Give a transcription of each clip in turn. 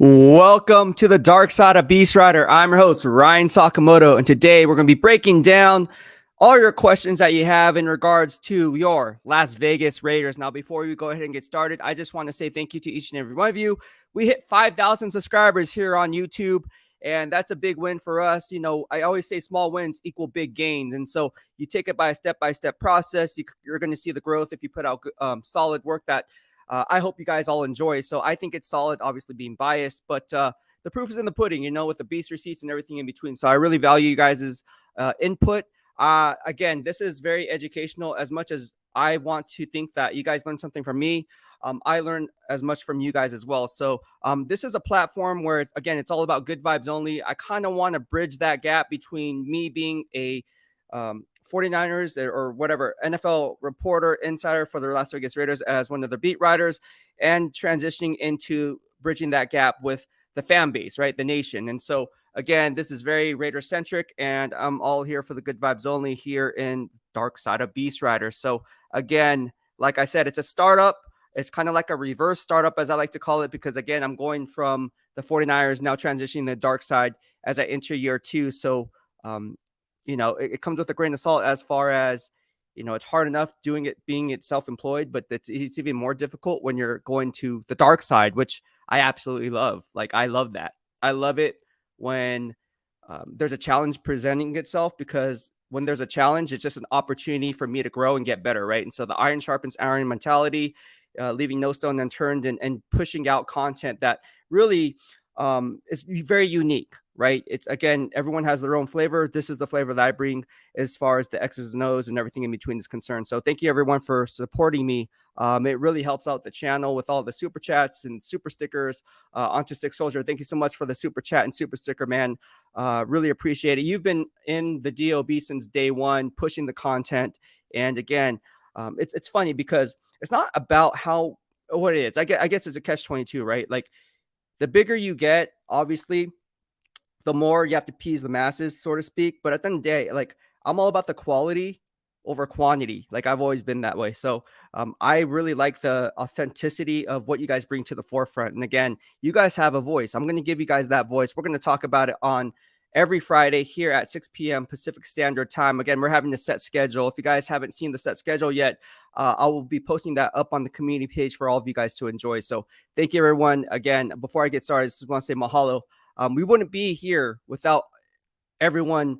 Welcome to the dark side of BEASTwriter. I'm your host, Ryan Sakamoto, and today we're going to be breaking down all your questions that you have in regards to your Las Vegas Raiders. Now, before we go ahead and get started, I just want to say thank you to each and every one of you. We hit 5,000 subscribers here on YouTube, and that's a big win for us. You know, I always say small wins equal big gains, and so you take it by a step-by-step process. You're going to see the growth if you put out solid work that I hope you guys all enjoy. So I think it's solid, obviously being biased, but the proof is in the pudding, you know, with the beast receipts and everything in between. So I really value you guys' input. Again, this is very educational. As much as I want to think that you guys learn something from me, I learn as much from you guys as well. So this is a platform where, it's all about good vibes only. I kind of want to bridge that gap between me being a 49ers or whatever NFL reporter insider for the Las Vegas Raiders as one of their beat writers, and transitioning into bridging that gap with the fan base, right? The nation. And so again, this is very Raider centric, and I'm all here for the good vibes only here in dark side of BEASTwriter. So again, like I said, it's a startup. It's kind of like a reverse startup, as I like to call it, because again, I'm going from the 49ers now transitioning to the dark side as I enter year two. So it comes with a grain of salt as far as, it's hard enough doing it, being it self-employed, but it's even more difficult when you're going to the dark side, which I absolutely love. Like, I love that. I love it when there's a challenge presenting itself, because when there's a challenge, it's just an opportunity for me to grow and get better, right? And so the iron sharpens iron mentality, leaving no stone unturned, and pushing out content that really is very unique, right? It's, again, everyone has their own flavor. This is the flavor that I bring as far as the X's and O's and everything in between is concerned. So thank you everyone for supporting me. It really helps out the channel with all the super chats and super stickers. Onto Six Soldier, thank you so much for the super chat and super sticker, man. Really appreciate it. You've been in the DOB since day one, pushing the content. And again, it's funny because it's not about what it is. I guess it's a catch-22, right? Like, the bigger you get, obviously, the more you have to appease the masses, so to speak. But at the end of the day, like, I'm all about the quality over quantity. Like, I've always been that way. So I really like the authenticity of what you guys bring to the forefront. And again, you guys have a voice. I'm going to give you guys that voice. We're going to talk about it on every Friday here at 6 p.m. Pacific Standard Time. Again, we're having a set schedule. If you guys haven't seen the set schedule yet, I will be posting that up on the community page for all of you guys to enjoy. So thank you, everyone. Again, before I get started, I just want to say mahalo. We wouldn't be here without everyone,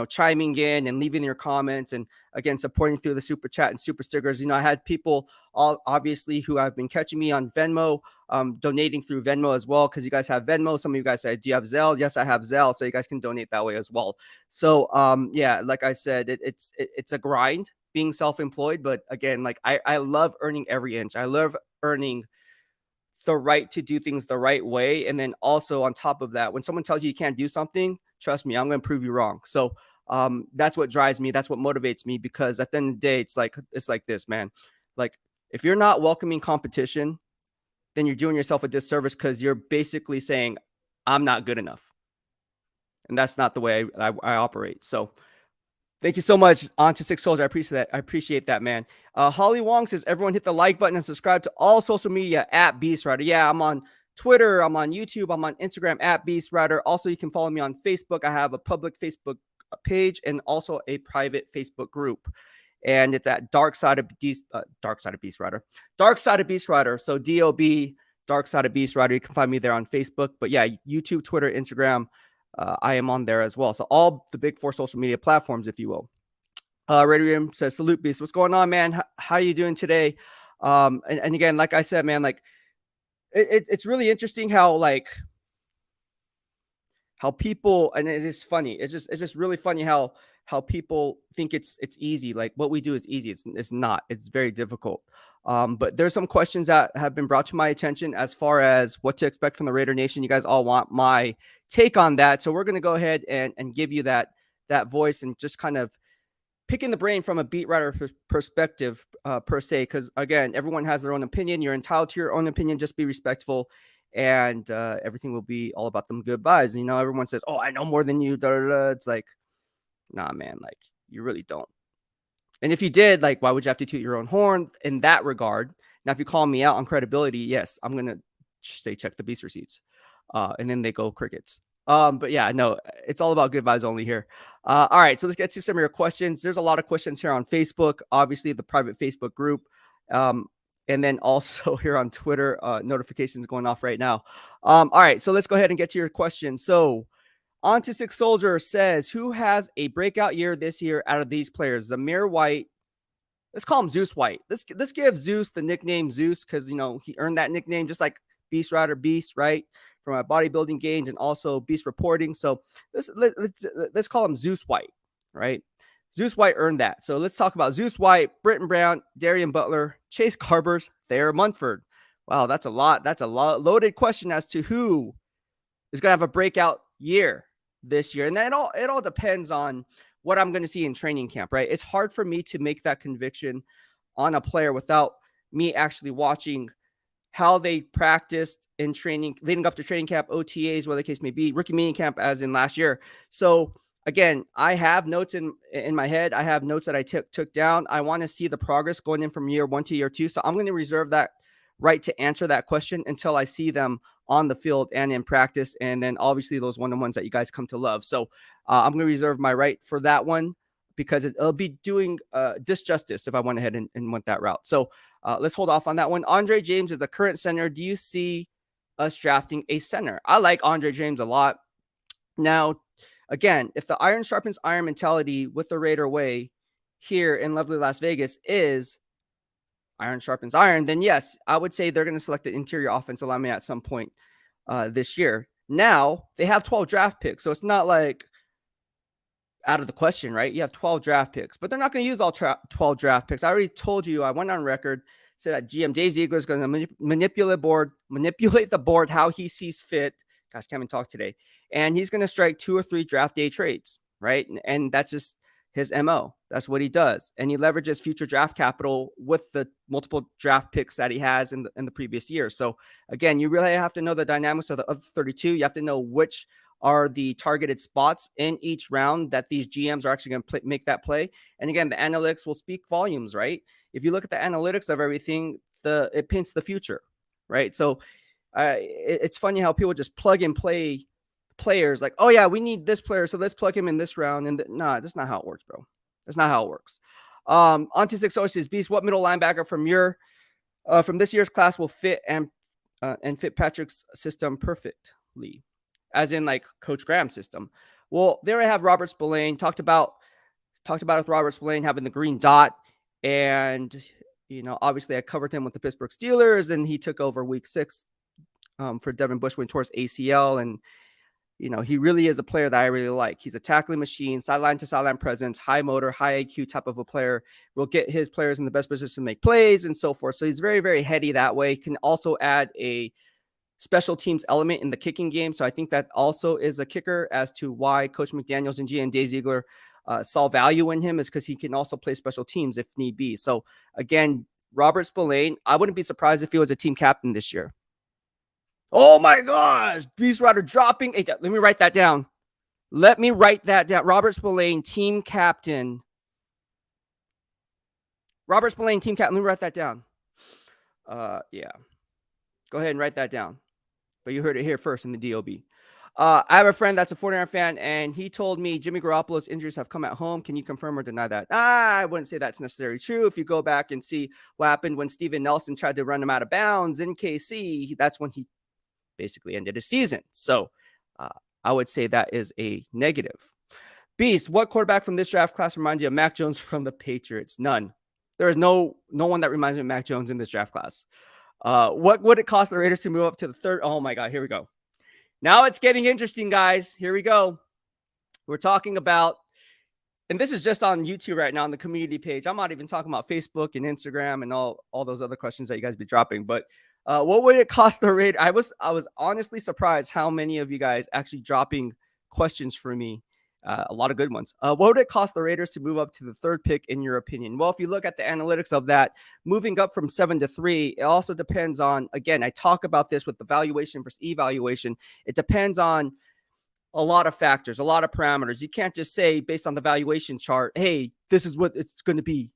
chiming in and leaving your comments, and again, supporting through the super chat and super stickers. I had people obviously who have been catching me on Venmo, donating through Venmo as well, because you guys have Venmo. Some of you guys say, do you have Zelle? Yes, I have Zelle. So you guys can donate that way as well. So yeah, like I said, it's a grind being self-employed, but again, like, I love earning every inch. I love earning the right to do things the right way. And then also on top of that, when someone tells you you can't do something, trust me, I'm going to prove you wrong. So that's what drives me. That's what motivates me, because at the end of the day, it's like this, man. Like, if you're not welcoming competition, then you're doing yourself a disservice, because you're basically saying, I'm not good enough. And that's not the way I operate. So thank you so much, On to Six Soldier. I appreciate that, man. Holly Wong says, everyone hit the like button and subscribe to all social media at BEASTwriter. Yeah, I'm on Twitter, I'm on YouTube, I'm on Instagram at BEASTwriter. Also, you can follow me on Facebook. I have a public Facebook page and also a private Facebook group. And it's at Dark Side of BEASTwriter. So DOB, Dark Side of BEASTwriter. You can find me there on Facebook. But yeah, YouTube, Twitter, Instagram, I am on there as well. So all the big four social media platforms, if you will. Radium says, salute, Beast. What's going on, man? How you doing today? And again, like I said, man, like, it's really interesting how people, and it is funny. It's just really funny how people think it's easy. Like, what we do is easy. It's not. It's very difficult. But there's some questions that have been brought to my attention as far as what to expect from the Raider Nation. You guys all want my take on that. So we're going to go ahead and give you that voice, and just kind of picking the brain from a beat writer perspective, per se, because again, everyone has their own opinion. You're entitled to your own opinion. Just be respectful, and everything will be all about them good vibes. Everyone says, oh, I know more than you. Da, da, da. It's like, nah, man, like, you really don't. And if you did, like, why would you have to toot your own horn in that regard? Now, if you call me out on credibility, yes, I'm going to say check the beast receipts. and then they go crickets. But yeah, no, it's all about good vibes only here. All right, so let's get to some of your questions. There's a lot of questions here on Facebook, obviously the private Facebook group, and then also here on Twitter. Notifications going off right now. All right, so let's go ahead and get to your questions. So on to Six Soldier says, who has a breakout year this year out of these players? Zamir White. Let's call him Zeus White. Let's give Zeus the nickname Zeus because he earned that nickname just like BEASTwriter Beast, right? From a bodybuilding gains and also Beast reporting. So let's call him Zeus White, right? Zeus White earned that. So let's talk about Zeus White, Britton Brown, Darian Butler, Chase Garbers, Thayer Munford. Wow, that's a lot. That's a loaded question as to who is going to have a breakout year this year. And then it all depends on what I'm going to see in training camp, right? It's hard for me to make that conviction on a player without me actually watching how they practiced in training, leading up to training camp, OTAs, whatever the case may be, rookie mini camp as in last year. So again, I have notes in my head. I have notes that I took down. I want to see the progress going in from year 1 to year 2. So I'm going to reserve that right to answer that question until I see them on the field and in practice. And then obviously those one-on-ones that you guys come to love. So I'm going to reserve my right for that one because it'll be doing disjustice if I went ahead and went that route. So let's hold off on that one. Andre James is the current center. Do you see us drafting a center? I like Andre James a lot. Now, again, if the iron sharpens iron mentality with the Raider way here in lovely Las Vegas is iron sharpens iron, then yes, I would say they're going to select an interior offensive lineman at some point this year. Now, they have 12 draft picks, so it's not like out of the question, right? You have 12 draft picks, but they're not going to use all 12 draft picks. I already told you, I went on record, said that GM Jay Ziegler is going to manipulate the board how he sees fit. Guys, can't even talk today. And he's going to strike 2 or 3 draft day trades, right? And that's just his MO. That's what he does. And he leverages future draft capital with the multiple draft picks that he has in the previous year. So again, you really have to know the dynamics of the other 32. You have to know which are the targeted spots in each round that these GMs are actually going to make that play. And again, the analytics will speak volumes, right? If you look at the analytics of everything, it paints the future, right? So it's funny how people just plug and play players like, oh yeah, we need this player, so let's plug him in this round. And nah, that's not how it works, bro. That's not how it works. On to Six Oceans Beast. What middle linebacker from this year's class will fit and fit Patrick's system perfectly, as in like Coach Graham's system? Well, there I have Robert Spillane. Talked about with Robert Spillane having the green dot, and obviously I covered him with the Pittsburgh Steelers, and he took over week 6 for Devin Bush when he tore his ACL, and he really is a player that I really like. He's a tackling machine, sideline to sideline presence, high motor, high IQ type of a player. Will get his players in the best position to make plays and so forth. So he's very, very heady that way. Can also add a special teams element in the kicking game. So I think that also is a kicker as to why Coach McDaniels and GM Jay Ziegler saw value in him, is because he can also play special teams if need be. So again, Robert Spillane, I wouldn't be surprised if he was a team captain this year. Oh my gosh, BEASTwriter dropping. Hey, let me write that down. Robert Spillane, team captain. Robert Spillane, team captain. Let me write that down. Yeah. Go ahead and write that down. But you heard it here first in the DOB. I have a friend that's a 49er fan, and he told me Jimmy Garoppolo's injuries have come at home. Can you confirm or deny that? I wouldn't say that's necessarily true. If you go back and see what happened when Steven Nelson tried to run him out of bounds in KC, that's when he basically ended his season. So I would say that is a negative. Beast, what quarterback from this draft class reminds you of Mac Jones from the Patriots? None. There is no one that reminds me of Mac Jones in this draft class. What would it cost the Raiders to move up to the 3rd? Oh my God, here we go. Now it's getting interesting, guys. Here we go. We're talking about, and this is just on YouTube right now on the community page. I'm not even talking about Facebook and Instagram and all those other questions that you guys be dropping. But what would it cost the Raiders? I was honestly surprised how many of you guys actually dropping questions for me. A lot of good ones. What would it cost the Raiders to move up to the 3rd pick, in your opinion? Well, if you look at the analytics of that, moving up from 7 to 3, it also depends on, again, I talk about this with the valuation versus evaluation. It depends on a lot of factors, a lot of parameters. You can't just say based on the valuation chart, hey, this is what it's going to be.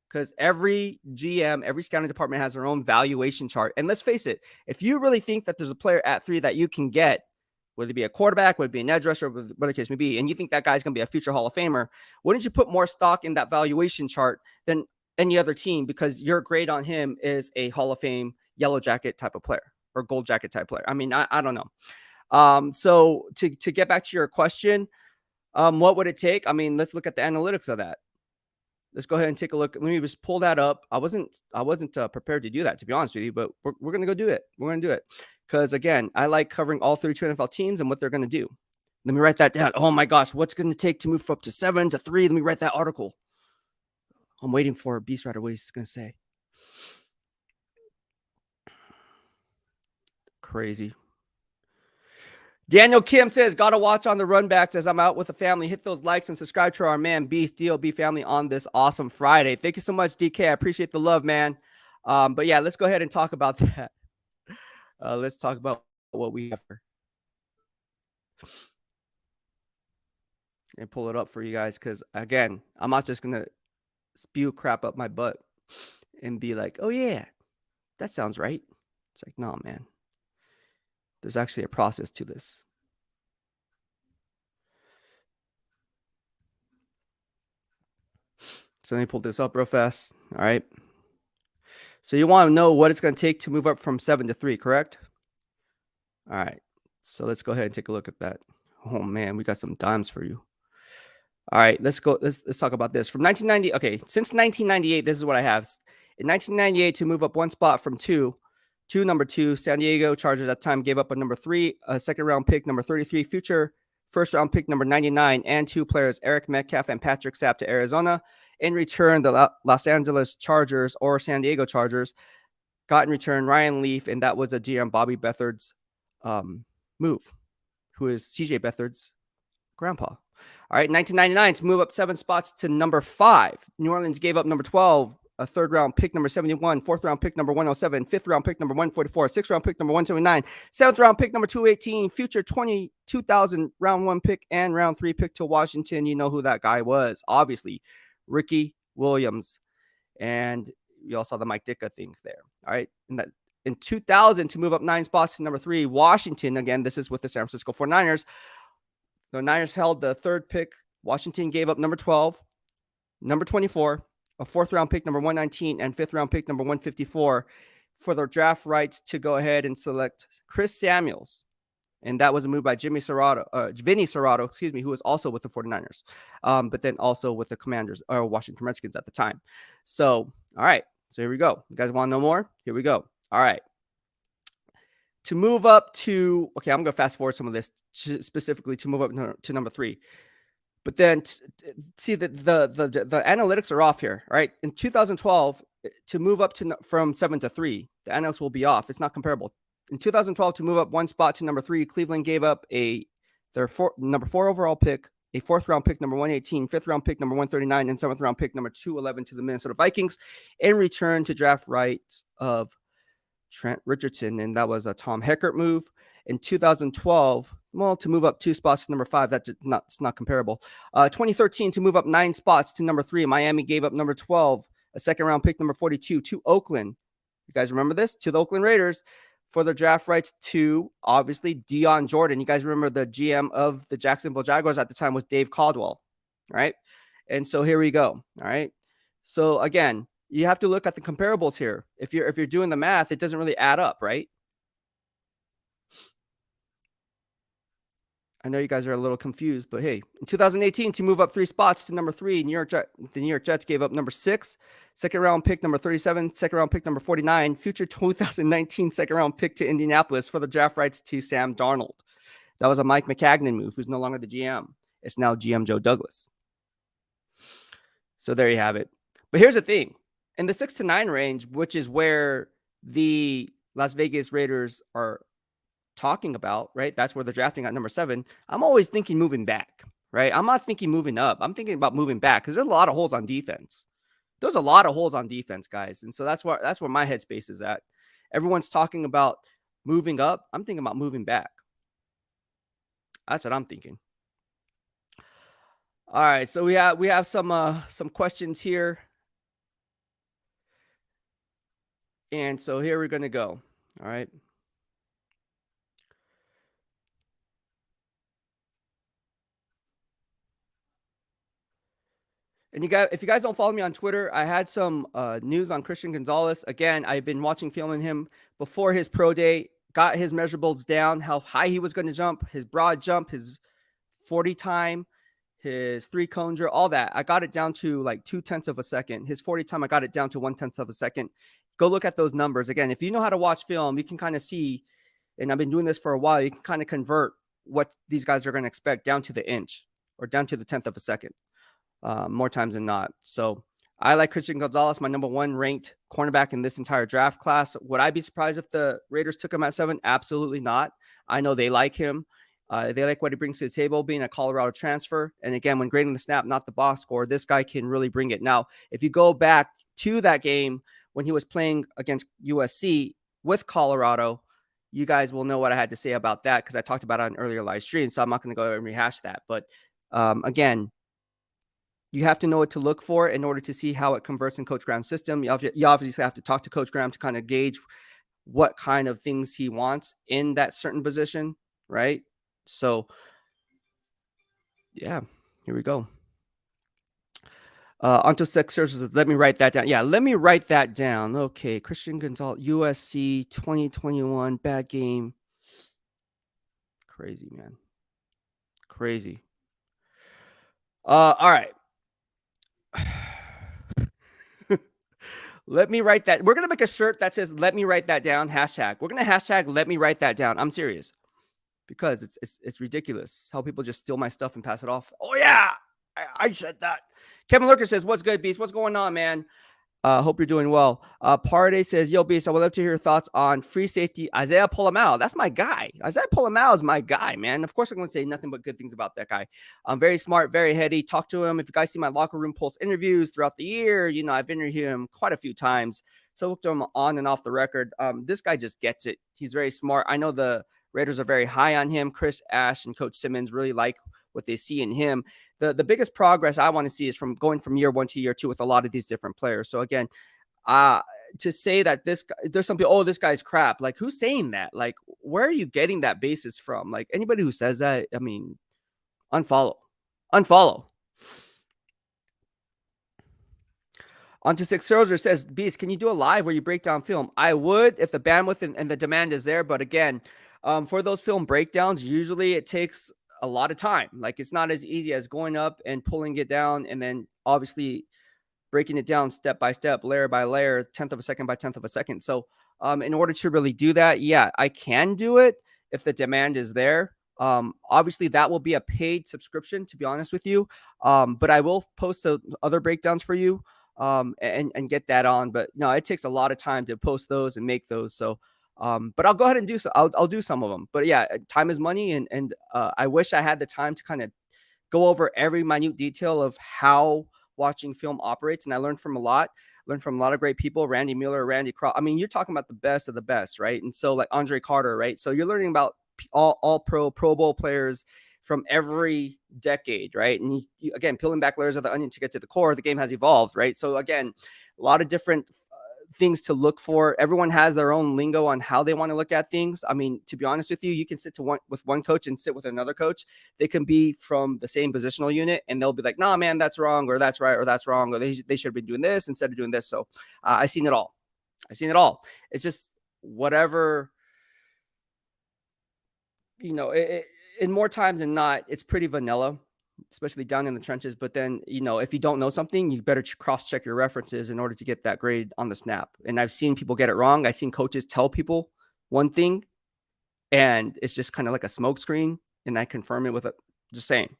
because every GM, every scouting department has their own valuation chart. And let's face it, if you really think that there's a player at 3 that you can get, whether it be a quarterback, whether it be an edge rusher, whatever the case may be, and you think that guy's going to be a future Hall of Famer, wouldn't you put more stock in that valuation chart than any other team, because your grade on him is a Hall of Fame yellow jacket type of player or gold jacket type player? I mean, I don't know. So to get back to your question, what would it take? I mean, let's look at the analytics of that. Let's go ahead and take a look. Let me just pull that up. I wasn't prepared to do that, to be honest with you, but we're going to go do it. We're going to do it because, again, I like covering all 32 NFL teams and what they're going to do. Let me write that down. Oh my gosh, what's going to take to move up to 7 to 3? Let me write that article. I'm waiting for BEASTwriter, what he's going to say. Crazy. Daniel Kim says, gotta watch on the run backs as I'm out with the family. Hit those likes and subscribe to our man Beast DLB family on this awesome Friday. Thank you so much, DK. I appreciate the love, man. But yeah, let's go ahead and talk about that. Let's talk about what we have here. And pull it up for you guys, because again, I'm not just gonna spew crap up my butt and be like, oh yeah, that sounds right. It's like, no, man. There's actually a process to this. So let me pull this up real fast. All right. So you want to know what it's going to take to move up from 7 to 3, correct? All right. So let's go ahead and take a look at that. Oh man, we got some dimes for you. All right, let's go. Let's talk about this. From 1990, okay, since 1998, this is what I have. In 1998, to move up one spot from 2 to number 2, San Diego Chargers at the time gave up a number 3, a second round pick, number 33, future first round pick, number 99, and 2 players, Eric Metcalf and Patrick Sapp, to Arizona. In return, the Los Angeles Chargers, or San Diego Chargers, got in return Ryan Leaf, and that was a GM Bobby Beathard's move, who is CJ Beathard's grandpa. All right, 1999, to move up 7 spots to number 5, New Orleans gave up number 12, a third round pick, number 71, fourth round pick, number 107, fifth round pick, number 144, sixth round pick, number 179, seventh round pick, number 218, future 2000 round 1 pick, and round 3 pick to Washington. You know who that guy was, obviously, Ricky Williams. And you all saw the Mike Ditka thing there. All right, in 2000, to move up 9 spots to number 3, Washington. Again, this is with the San Francisco 49ers. The Niners held the third pick. Washington gave up number 12, number 24, a fourth round pick, number 119, and fifth round pick, number 154, for their draft rights to go ahead and select Chris Samuels. And that was a move by Vinny Serrato, who was also with the 49ers, but then also with the Commanders, or Washington Redskins at the time. So, all right. So here we go. You guys want to know more? Here we go. All right. To move up to, okay, I'm going to fast forward some of this specifically to move up to number 3. But then see that the analytics are off here, right? In 2012, to move up from 7 to 3, the analytics will be off. It's not comparable. In 2012, to move up 1 spot to number 3, Cleveland gave up their number 4 overall pick, a fourth round pick, number 118, fifth round pick, number 139, and seventh round pick, number 211, to the Minnesota Vikings in return to draft rights of Trent Richardson, and that was a Tom Heckert move. In 2012, well, to move up 2 spots to number 5, it's not comparable. 2013, to move up 9 spots to number 3, Miami gave up number 12, a second round pick, number 42, to Oakland. You guys remember this? To the Oakland Raiders for their draft rights to, obviously, Deion Jordan. You guys remember the GM of the Jacksonville Jaguars at the time was Dave Caldwell, right? And so here we go. All right. So again, you have to look at the comparables here. If you're doing the math, it doesn't really add up, right? I know you guys are a little confused, but hey, in 2018, to move up 3 spots to number 3, the New York Jets gave up number 6, second round pick, number 37, second round pick, number 49, future 2019 second round pick to Indianapolis for the draft rights to Sam Darnold. That was a Mike McCagnon move, who's no longer the GM. It's now GM Joe Douglas. So there you have it. But here's the thing. In the 6 to 9 range, which is where the Las Vegas Raiders are talking about, right? That's where they're drafting at number 7. I'm always thinking moving back, right? I'm not thinking moving up. I'm thinking about moving back because there's a lot of holes on defense. There's a lot of holes on defense, guys. And so that's where my headspace is at. Everyone's talking about moving up. I'm thinking about moving back. That's what I'm thinking. All right. So we have some questions here. And so here we're going to go. All right. And if you guys don't follow me on Twitter, I had some news on Christian Gonzalez. Again, I've been watching film on him before his pro day, got his measurables down, how high he was going to jump, his broad jump, his 40 time, his 3-cone drill, all that. I got it down to like 0.2 of a second. His 40 time, I got it down to 0.1 of a second. Go look at those numbers. Again, if you know how to watch film, you can kind of see, and I've been doing this for a while, you can kind of convert what these guys are going to expect down to the inch or down to the 10th of a second. More times than not. So I like Christian Gonzalez, my number 1 ranked cornerback in this entire draft class. Would I be surprised if the Raiders took him at 7? Absolutely not. I know they like him. They like what he brings to the table, being a Colorado transfer. And again, when grading the snap, not the box score, this guy can really bring it. Now, if you go back to that game when he was playing against USC with Colorado, you guys will know what I had to say about that because I talked about it on an earlier live stream. So I'm not going to go and rehash that. But again, you have to know what to look for in order to see how it converts in Coach Graham's system. You obviously have to talk to Coach Graham to kind of gauge what kind of things he wants in that certain position, right? So, yeah, here we go. Onto Sixers. Let me write that down. Yeah, let me write that down. Okay, Christian Gonzalez, USC 2021, bad game. Crazy, man. Crazy. All right. Let me write that. We're going to make a shirt that says, let me write that down. Hashtag. We're going to hashtag, let me write that down. I'm serious because it's ridiculous how people just steal my stuff and pass it off. Oh, yeah. I said that. Kevin Lurker says, what's good, Beast? What's going on, man? Hope you're doing well. Parde says, yo, Beast, I would love to hear your thoughts on free safety Isaiah Pola-Mao. That's my guy. Isaiah Pola-Mao is my guy, man. Of course, I'm going to say nothing but good things about that guy. Very smart, very heady. Talk to him. If you guys see my Locker Room Pulse interviews throughout the year, you know, I've interviewed him quite a few times. So looked to him on and off the record. This guy just gets it. He's very smart. I know the Raiders are very high on him. Chris Ash and Coach Simmons really like what they see in him. The biggest progress I want to see is from going from year 1 to year 2 with a lot of these different players. So again, to say that this guy, there's some people, oh, this guy's crap. Like, who's saying that? Like, where are you getting that basis from? Like, anybody who says that, I mean, unfollow. Onto Six Soldier says, Beast, can you do a live where you break down film? I would if the bandwidth and the demand is there. But again, for those film breakdowns, usually it takes a lot of time. Like, it's not as easy as going up and pulling it down and then obviously breaking it down step by step, layer by layer, 10th of a second by 10th of a second. So in order to really do that, yeah, I can do it if the demand is there. Obviously, that will be a paid subscription, to be honest with you. But I will post other breakdowns for you and get that on. But no, it takes a lot of time to post those and make those. So, but I'll go ahead and do so. I'll do some of them. But yeah, time is money, and I wish I had the time to kind of go over every minute detail of how watching film operates. And I learned from a lot of great people, Randy Mueller, Randy Cross. I mean, you're talking about the best of the best, right? And so like Andre Carter, right? So you're learning about all pro Bowl players from every decade, right? And again, peeling back layers of the onion to get to the core, the game has evolved, right? So again, a lot of different things to look for. Everyone has their own lingo on how they want to look at things. I mean, to be honest with you, you can sit with one coach and sit with another coach. They can be from the same positional unit and they'll be like, nah, man, that's wrong, or that's right, or that's wrong, or they should have been doing this instead of doing this. So I've seen it all. It's just whatever, you know, in more times than not, it's pretty vanilla, especially down in the trenches. But then, you know, if you don't know something, you better cross-check your references in order to get that grade on the snap. And I've seen people get it wrong. I've seen coaches tell people one thing, and it's just kind of like a smoke screen, and I confirm it with just saying.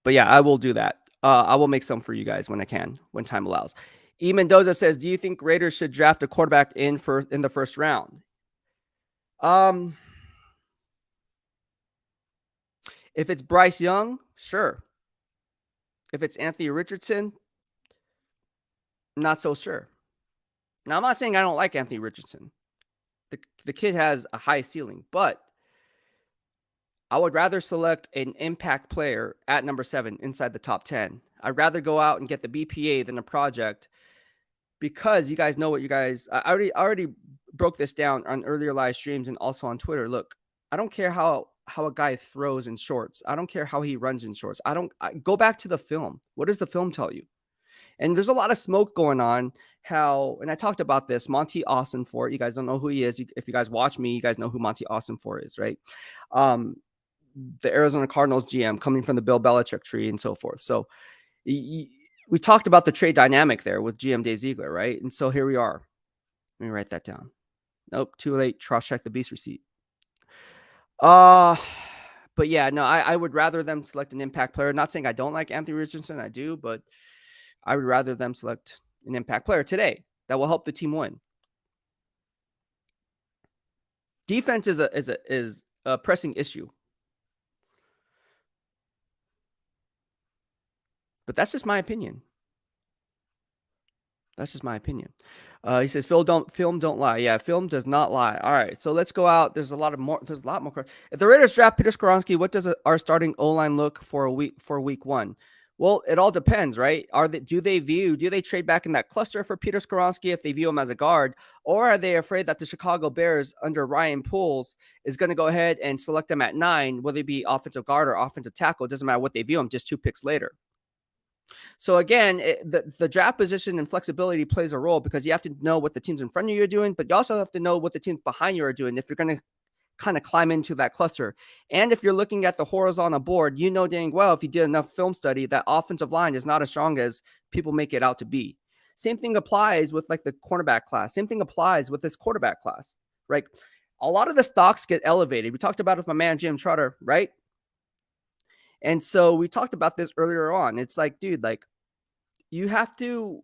But yeah, I will do that. I will make some for you guys when I can, when time allows. E. Mendoza says, do you think Raiders should draft a quarterback in the first round? If it's Bryce Young, sure. If it's Anthony Richardson, not so sure. Now, I'm not saying I don't like Anthony Richardson. The kid has a high ceiling, but I would rather select an impact player at number 7 inside the top 10. I'd rather go out and get the BPA than a project because you guys know what you guys. I already broke this down on earlier live streams and also on Twitter. Look, I don't care how a guy throws in shorts. I don't care how he runs in shorts. Go back to the film. What does the film tell you? And there's a lot of smoke going on. And I talked about this, Monty Austin-Fort. You guys don't know who he is. If you guys watch me, you guys know who Monty Austin-Fort is, right? The Arizona Cardinals GM coming from the Bill Belichick tree and so forth. So we talked about the trade dynamic there with GM Dave Ziegler, right? And so here we are. Let me write that down. Nope, too late. Cross-check the Beast receipt. But yeah, no, I would rather them select an impact player. Not saying I don't like Anthony Richardson, I do, but I would rather them select an impact player today that will help the team win. Defense is a pressing issue. But that's just my opinion. That's just my opinion. He says, film don't lie. Yeah, film does not lie. All right, so let's go out. There's a lot more. If the Raiders draft Peter Skoronski, what does our starting O-line look for week one? Well, it all depends, right? Do they trade back in that cluster for Peter Skoronski if they view him as a guard, or are they afraid that the Chicago Bears under Ryan Poles is going to go ahead and select him at 9, whether it be offensive guard or offensive tackle? It doesn't matter what they view him, just 2 picks later. So again, the draft position and flexibility plays a role because you have to know what the teams in front of you are doing, but you also have to know what the teams behind you are doing if you're going to kind of climb into that cluster. And if you're looking at the horizontal board, you know dang well if you did enough film study that offensive line is not as strong as people make it out to be. Same thing applies with like the cornerback class. Same thing applies with this quarterback class, right? A lot of the stocks get elevated. We talked about it with my man Jim Trotter, right? And so we talked about this earlier on. It's like, dude, like you have to,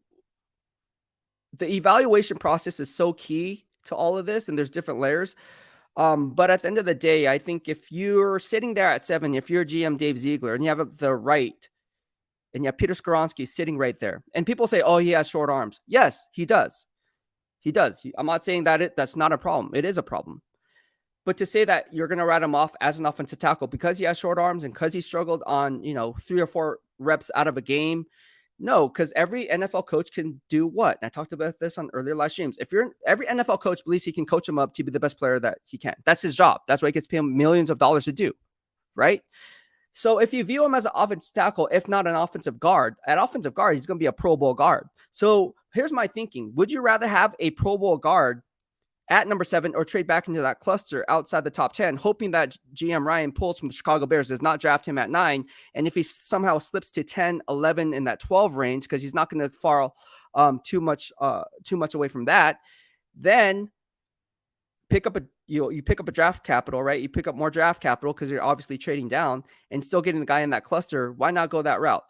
the evaluation process is so key to all of this, and there's different layers. But at the end of the day, I think if you're sitting there at 7, if you're GM Dave Ziegler and you have the right, and you have Peter Skoronski sitting right there, and people say, oh, he has short arms. Yes, he does. He does. I'm not saying that that's not a problem. It is a problem. But to say that you're going to write him off as an offensive tackle because he has short arms and because he struggled on, 3 or 4 reps out of a game, no, because every NFL coach can do what? And I talked about this on earlier live streams. Every NFL coach believes he can coach him up to be the best player that he can. That's his job. That's why he gets paid millions of dollars to do, right? So if you view him as an offensive tackle, if not an offensive guard, at offensive guard, he's going to be a Pro Bowl guard. So here's my thinking. Would you rather have a Pro Bowl guard at number 7 or trade back into that cluster outside the top 10, hoping that GM Ryan Poles from the Chicago Bears does not draft him at 9? And if he somehow slips to 10, 11 in that 12 range, because he's not going to fall too much away from that, then pick up you pick up a draft capital, right? You pick up more draft capital because you're obviously trading down and still getting the guy in that cluster. Why not go that route?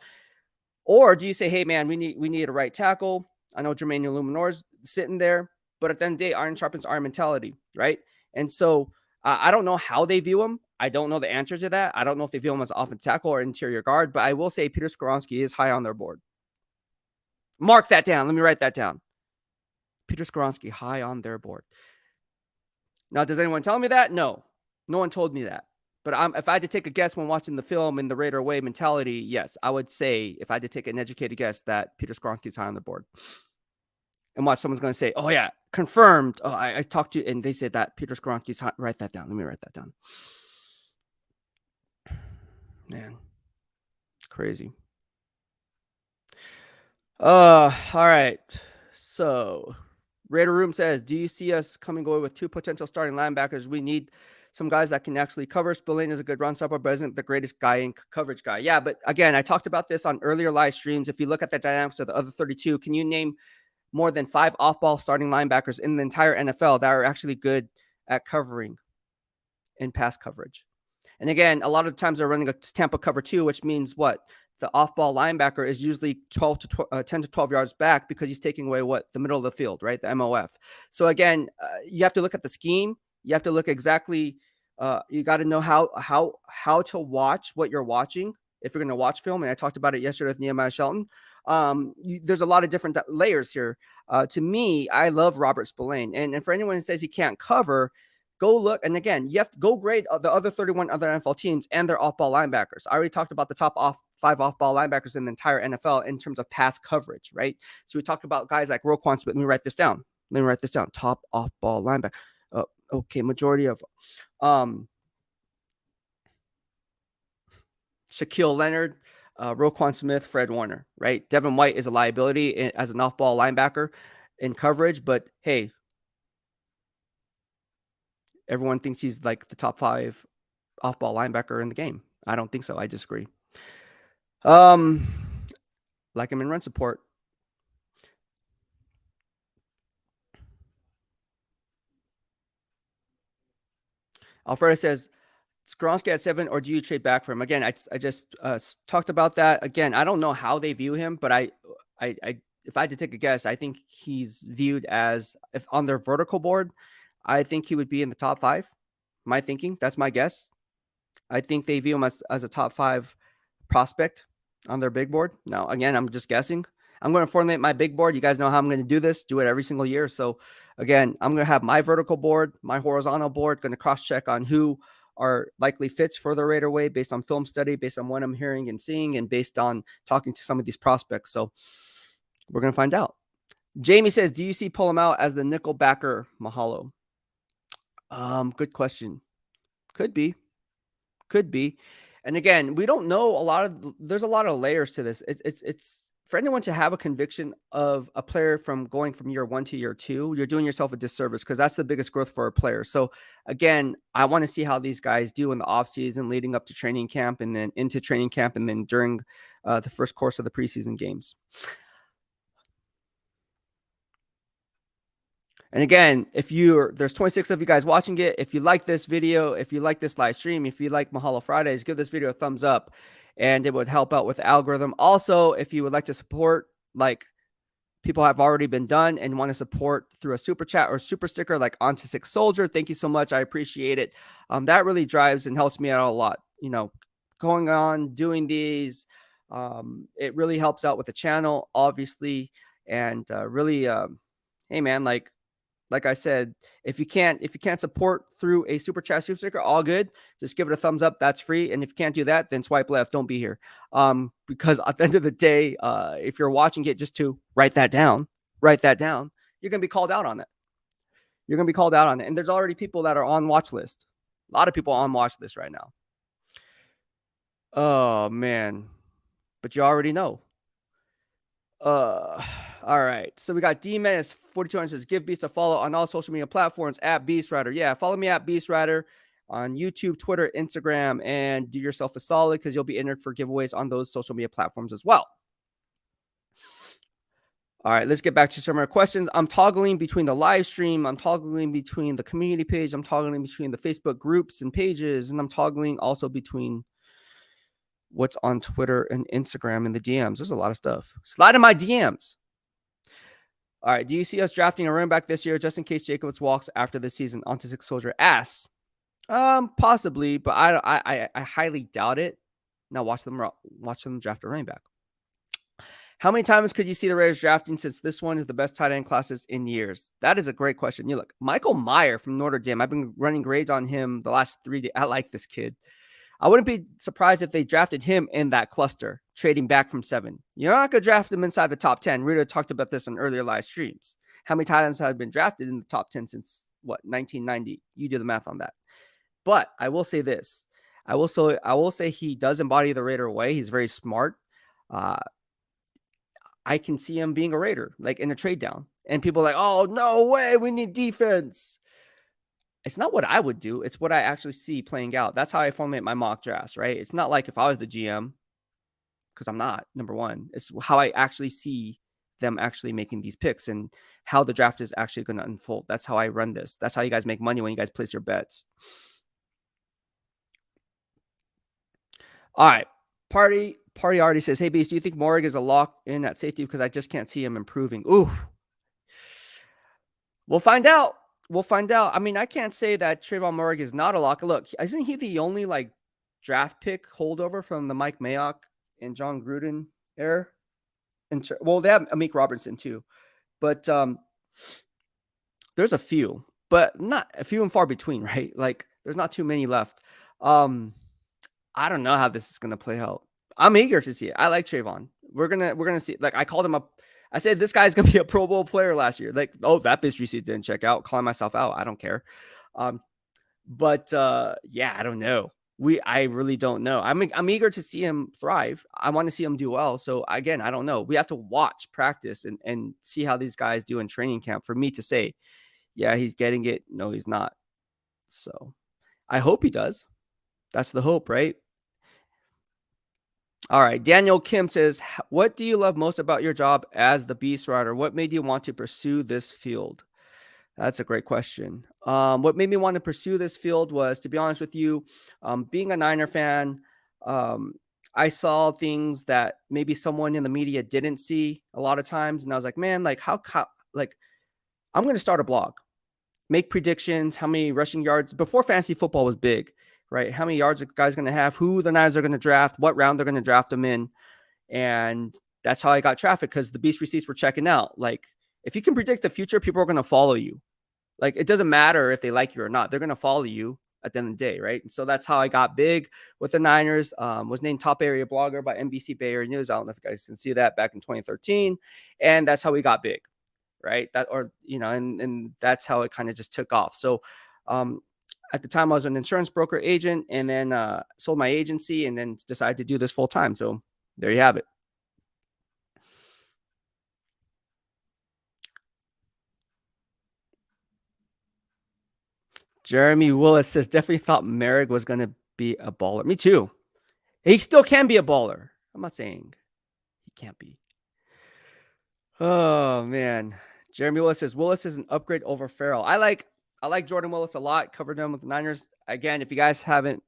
Or do you say, hey man, we need a right tackle? I know Jermaine Illuminor's sitting there, but at the end of the day, iron sharpens iron mentality, right? And so I don't know how they view him. I don't know the answer to that. I don't know if they view him as an offensive tackle or interior guard, but I will say Peter Skoronski is high on their board. Mark that down. Let me write that down. Peter Skoronski, high on their board. Now, does anyone tell me that? No. No one told me that. But if I had to take a guess when watching the film in the Raider way mentality, yes, I would say if I had to take an educated guess that Peter Skoronski is high on the board. And watch, someone's going to say, oh, yeah, confirmed. Oh, I talked to, and they said that Peter Skoronski is high. Write that down. Let me write that down. Man, it's crazy. All right. So Raider Room says, do you see us coming away with 2 potential starting linebackers? We need some guys that can actually cover. Spillane is a good run stopper, but isn't the greatest guy in coverage guy. Yeah, but again, I talked about this on earlier live streams. If you look at the dynamics of the other 32, can you name more than 5 off-ball starting linebackers in the entire NFL that are actually good at covering in pass coverage? And again, a lot of times they're running a Tampa cover 2, which means what? The off-ball linebacker is usually 10 to 12 yards back because he's taking away the middle of the field, right? The MOF. So again, you have to look at the scheme. You have to look exactly. You got to know how to watch what you're watching if you're going to watch film. And I talked about it yesterday with Nehemiah Shelton. There's a lot of different layers here. To me, I love Robert Spillane. And for anyone who says he can't cover, Go look, and again, you have to go grade the other 31 other NFL teams and their off-ball linebackers. I already talked about the top five off-ball linebackers in the entire NFL in terms of pass coverage, right? So we talked about guys like Roquan Smith. Let me write this down. Top off-ball linebacker. Okay, majority of Shaquille Leonard, Roquan Smith, Fred Warner, right? Devin White is a liability as an off-ball linebacker in coverage, but hey, everyone thinks he's like the top 5 off-ball linebacker in the game. I don't think so. I disagree. Like him in run support. Alfredo says, Skoronski at 7, or do you trade back for him? Again, I just talked about that. Again, I don't know how they view him, but I if I had to take a guess, I think he's viewed as, if on their vertical board, I think he would be in the top 5. My thinking, that's my guess. I think they view him as a top 5 prospect on their big board. Now, again, I'm just guessing. I'm going to formulate my big board. You guys know how I'm going to do this. Do it every single year. So again, I'm going to have my vertical board, my horizontal board, going to cross-check on who are likely fits for the Raider way based on film study, based on what I'm hearing and seeing, and based on talking to some of these prospects. So we're going to find out. Jamie says, do you see pull him out as the nickel backer Mahalo? Good question. Could be. And again, we don't know there's a lot of layers to this. It's for anyone to have a conviction of a player from going from year 1 to year 2, you're doing yourself a disservice, because that's the biggest growth for a player. So again, I want to see how these guys do in the offseason leading up to training camp, and then into training camp, and then during the first course of the preseason games. And again, there's 26 of you guys watching it. If you like this video, if you like this live stream, if you like Mahalo Fridays, give this video a thumbs up, and it would help out with the algorithm. Also, if you would like to support, like people have already been done, and want to support through a super chat or super sticker, like On to Six Soldier, thank you so much. I appreciate it. That really drives and helps me out a lot. Going on, doing these, it really helps out with the channel, obviously. And really, hey man, like I said, if you can't support through a super chat, super sticker, all good. Just give it a thumbs up. That's free. And if you can't do that, then swipe left. Don't be here. Because at the end of the day, if you're watching it just to write that down, you're going to be called out on that. And there's already people that are on watch list. A lot of people on watch list right now. Oh man, but you already know. All right. So we got D-Menace 4200 says, give Beast a follow on all social media platforms at BEASTwriter. Yeah, follow me at BEASTwriter on YouTube, Twitter, Instagram, and do yourself a solid, because you'll be entered for giveaways on those social media platforms as well. All right, let's get back to some more questions. I'm toggling between the live stream. I'm toggling between the community page. I'm toggling between the Facebook groups and pages. And I'm toggling also between what's on Twitter and Instagram and the DMs. There's a lot of stuff. Slide in my DMs. All right. Do you see us drafting a running back this year just in case Jacobs walks after this season? Onto Six Soldier asks. Possibly, but I highly doubt it. Now watch them draft a running back. How many times could you see the Raiders drafting, since this one is the best tight end classes in years? That is a great question. You look, Michael Mayer from Notre Dame. I've been running grades on him the last 3 days. I like this kid. I wouldn't be surprised if they drafted him in that cluster, trading back from 7. You're not going to draft him inside the top 10. Rita talked about this in earlier live streams. How many tight ends have been drafted in the top 10 since, 1990? You do the math on that. But I will say this. I will say he does embody the Raider way. He's very smart. I can see him being a Raider, like in a trade down. And people are like, oh, no way, we need defense. It's not what I would do. It's what I actually see playing out. That's how I formulate my mock drafts, right? It's not like if I was the GM, because I'm not, number one. It's how I actually see them actually making these picks and how the draft is actually going to unfold. That's how I run this. That's how you guys make money when you guys place your bets. All right. Party already says, hey, Beast, do you think Morrig is a lock in at safety? Because I just can't see him improving. Ooh. We'll find out. I mean, I can't say that Trayvon Morrig is not a lock. Look, isn't he the only draft pick holdover from the Mike Mayock and John Gruden era? Well, they have Amik Robertson too, but there's a few. but not a few and far between, right? Like there's not too many left. Um, I don't know how this is gonna play out. I'm eager to see it. I like Trayvon. We're gonna see. Like I called him up. I said this guy's gonna be a Pro Bowl player last year. Like, oh, that bitch receipt didn't check out. Calling myself out. I don't care. Um, but yeah, I don't know. I really don't know. I'm eager to see him thrive. I want to see him do well. So again, I don't know. We have to watch practice and see how these guys do in training camp for me to say, yeah, he's getting it. No, he's not. So I hope he does. That's the hope, right? All right. Daniel Kim says, what do you love most about your job as the beast rider? What made you want to pursue this field? That's a great question. What made me want to pursue this field was, to be honest with you, being a Niner fan, I saw things that maybe someone in the media didn't see a lot of times. And I was like, man, like like I'm going to start a blog, make predictions, how many rushing yards before fantasy football was big, right? How many yards a guy's going to have, who the Niners are going to draft, what round they're going to draft them in. And that's how I got traffic, because the beast receipts were checking out. Like if you can predict the future, people are going to follow you. Like it doesn't matter if they like you or not. They're going to follow you at the end of the day, right? And so that's how I got big with the Niners. Was named top area blogger by NBC Bay Area News. I don't know if you guys can see that back in 2013. And that's how we got big, right? And that's how it kind of just took off. So at the time I was an insurance broker agent, and then sold my agency, and then decided to do this full time. So there you have it. Jeremy Willis says, definitely thought Merrick was going to be a baller. Me too. He still can be a baller. I'm not saying he can't be. Oh man. Jeremy Willis says, Willis is an upgrade over Farrell. I like Jordan Willis a lot. Covered him with the Niners. Again, if you guys haven't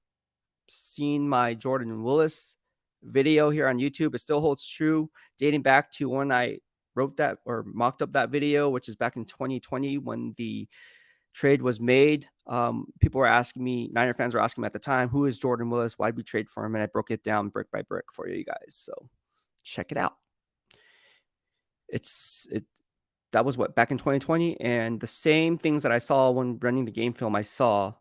seen my Jordan Willis video here on YouTube, it still holds true, dating back to when I wrote that or mocked up that video, which is back in 2020 when the trade was made. People were asking me, Niner fans were asking me at the time, who is Jordan Willis? Why'd we trade for him? And I broke it down brick by brick for you guys. So check it out. That was back in 2020, and the same things that I saw when running the game film, I saw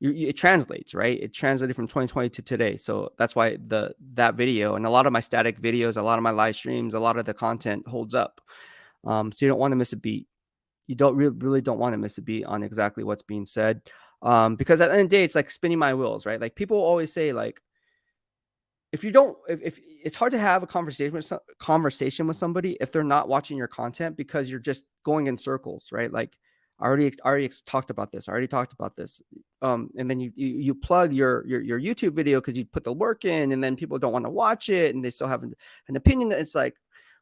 it translates, right? It translated from 2020 to today. So that's why that video and a lot of my static videos, a lot of my live streams, a lot of the content holds up. So you don't want to miss a beat. You don't really don't want to miss a beat on exactly what's being said. Because at the end of the day, it's like spinning my wheels, right? Like people always say, like, if it's hard to have a conversation with somebody if they're not watching your content, because you're just going in circles, right? Like I already talked about this. And then you plug your YouTube video because you put the work in, and then people don't want to watch it, and they still have an opinion. It's like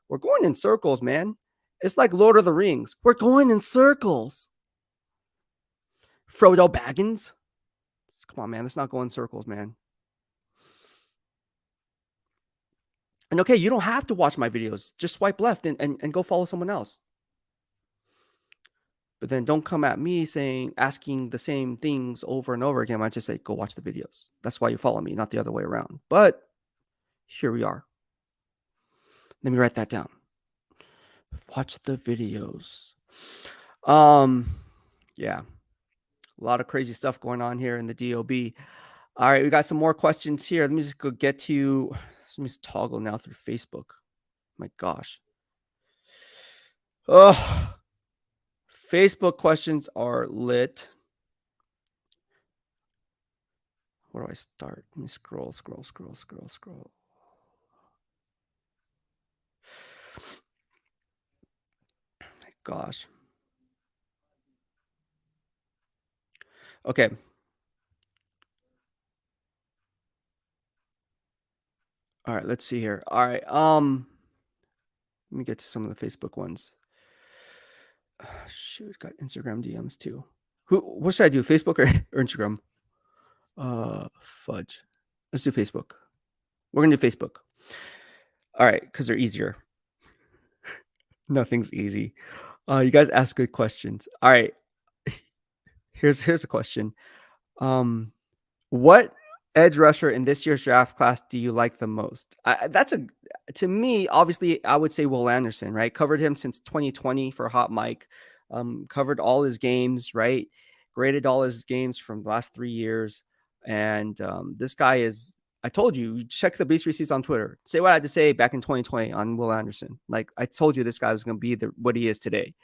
we're going in circles, man. It's like Lord of the Rings. We're going in circles. Frodo Baggins. Come on, man. Let's not go in circles, man. And okay, you don't have to watch my videos. Just swipe left and go follow someone else. But then don't come at me asking the same things over and over again. I just say, go watch the videos. That's why you follow me, not the other way around. But here we are. Let me write that down. Watch the videos. Yeah. A lot of crazy stuff going on here in the DOB. All right, we got some more questions here. Let me just go get to. Let me just toggle now through Facebook. My gosh. Oh, Facebook questions are lit. Where do I start? Let me scroll. My gosh. Okay. All right, let's see here. All right. Let me get to some of the Facebook ones. Shoot, got Instagram DMs too. What should I do? Facebook or Instagram? Fudge. Let's do Facebook. We're gonna do Facebook. All right, because they're easier. Nothing's easy. You guys ask good questions. All right. Here's a question. What edge rusher in this year's draft class do you like the most? To me, obviously, I would say Will Anderson, right? Covered him since 2020 for Hot Mike. covered all his games, right? Graded all his games from the last 3 years. And this guy is, I told you, check the Beast receipts on Twitter. Say what I had to say back in 2020 on Will Anderson. Like I told you, this guy was going to be what he is today.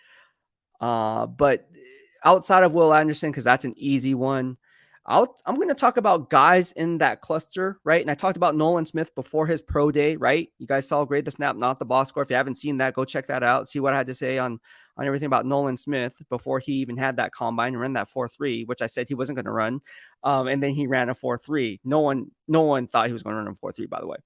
But outside of Will Anderson, because that's an easy one, I'm going to talk about guys in that cluster, right? And I talked about Nolan Smith before his pro day, right? You guys saw grade the snap, not the box score. If you haven't seen that, go check that out. See what I had to say on everything about Nolan Smith before he even had that combine and ran that 4.3, which I said he wasn't going to run. And then he ran a 4.3. No one thought he was going to run a 4.3, by the way.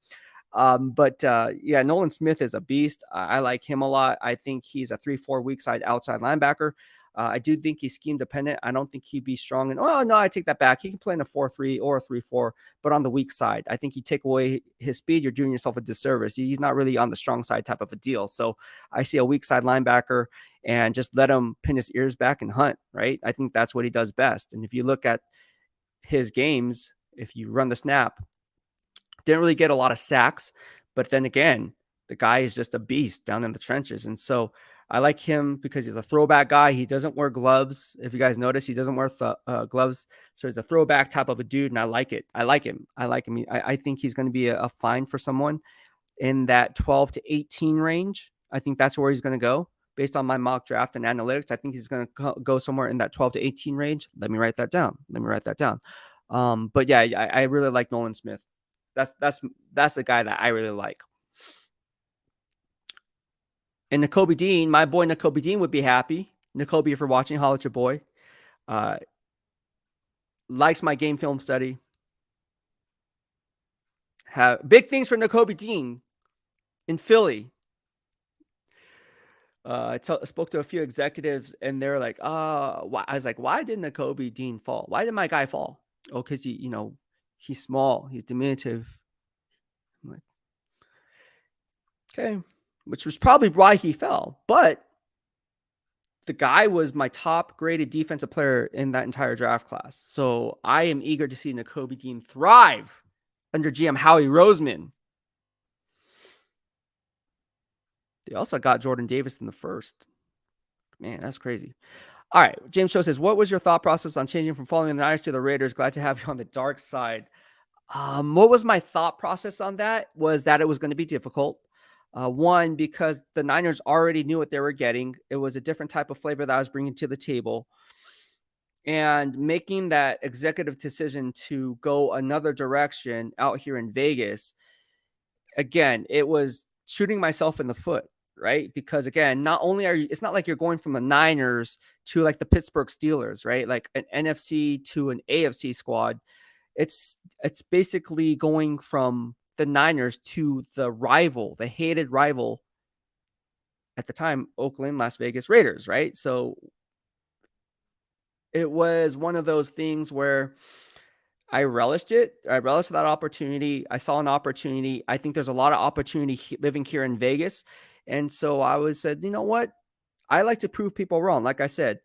But yeah, Nolan Smith is a beast. I like him a lot. I think he's a 3-4 weak side outside linebacker. I do think he's scheme dependent. I don't think he'd be strong. And oh no, I take that back. He can play in a 4-3 or a 3-4, but on the weak side. I think you take away his speed, you're doing yourself a disservice. He's not really on the strong side type of a deal. So I see a weak side linebacker and just let him pin his ears back and hunt, right? I think that's what he does best. And if you look at his games, if you run the snap, didn't really get a lot of sacks, but then again, the guy is just a beast down in the trenches. And so I like him because he's a throwback guy. He doesn't wear gloves. If you guys notice, he doesn't wear gloves. So he's a throwback type of a dude, and I like it. I like him. I think he's going to be a find for someone in that 12 to 18 range. I think that's where he's going to go based on my mock draft and analytics. I think he's going to go somewhere in that 12 to 18 range. Let me write that down. But yeah, I really like Nolan Smith. That's the guy that I really like. And Nakobe Dean, my boy Nakobe Dean would be happy. Nakobe, if you're watching, holla at your boy. Likes my game film study. Have big things for Nakobe Dean in Philly. I spoke to a few executives, and they're like, why? I was like, why did Nakobe Dean fall? Why did my guy fall? Oh, because he's small, he's diminutive. I'm like, okay, which was probably why he fell. But the guy was my top graded defensive player in that entire draft class. So I am eager to see Nakobe Dean thrive under GM Howie Roseman. They also got Jordan Davis in the first. Man, that's crazy. All right. James Cho says, what was your thought process on changing from following the Niners to the Raiders? Glad to have you on the dark side. What was my thought process on that? Was that it was going to be difficult. One, because the Niners already knew what they were getting. It was a different type of flavor that I was bringing to the table. And making that executive decision to go another direction out here in Vegas, again, it was shooting myself in the foot, right? Because again, not only it's not like you're going from the Niners to like the Pittsburgh Steelers, right? Like an NFC to an AFC squad. It's basically going from the Niners to the hated rival at the time, Oakland, Las Vegas Raiders, right? So it was one of those things where I relished it. I relished that opportunity. I saw an opportunity. I think there's a lot of opportunity living here in Vegas. And so I said, you know what? I like to prove people wrong. Like I said,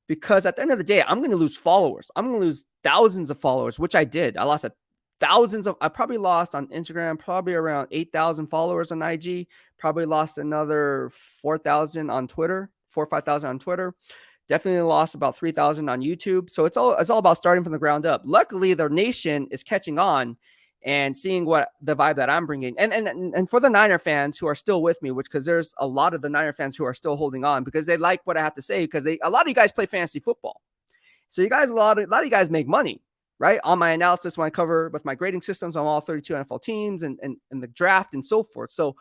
because at the end of the day, I'm going to lose followers. I'm going to lose thousands of followers, which I did. I probably lost on Instagram, probably around 8,000 followers on IG, probably lost another 4,000 on Twitter, 4 or 5,000 on Twitter. Definitely lost about 3,000 on YouTube. So it's all about starting from the ground up. Luckily, the nation is catching on and seeing what the vibe that I'm bringing. And for the Niner fans who are still with me, because there's a lot of the Niner fans who are still holding on because they like what I have to say, because a lot of you guys play fantasy football. So you guys, a lot of you guys make money, right? On my analysis, when I cover with my grading systems on all 32 NFL teams and the draft and so forth. So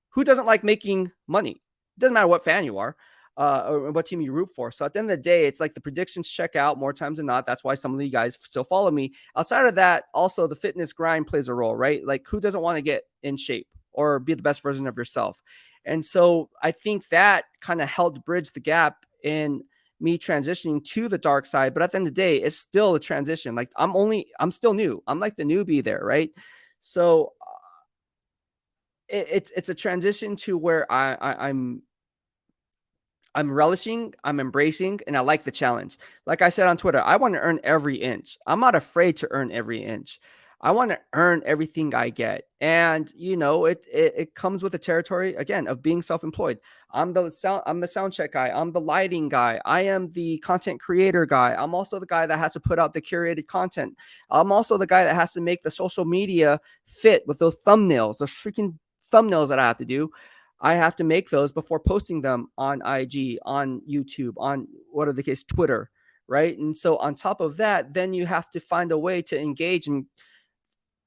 who doesn't like making money? It doesn't matter what fan you are. Or what team you root for. So at the end of the day, it's like the predictions check out more times than not. That's why some of you guys still follow me. Outside of that, also the fitness grind plays a role, right? Like who doesn't want to get in shape or be the best version of yourself? And so I think that kind of helped bridge the gap in me transitioning to the dark side. But at the end of the day, it's still a transition. Like I'm still new. I'm like the newbie there, right? So it's a transition to where I'm relishing, I'm embracing, and I like the challenge. Like I said on Twitter, I want to earn every inch. I'm not afraid to earn every inch. I want to earn everything I get. And it comes with the territory again of being self-employed. I'm the sound check guy, I'm the lighting guy, I am the content creator guy. I'm also the guy that has to put out the curated content. I'm also the guy that has to make the social media fit with those thumbnails, those freaking thumbnails that I have to do. I have to make those before posting them on IG, on YouTube, on what are the case, Twitter, right? And so on top of that, then you have to find a way to engage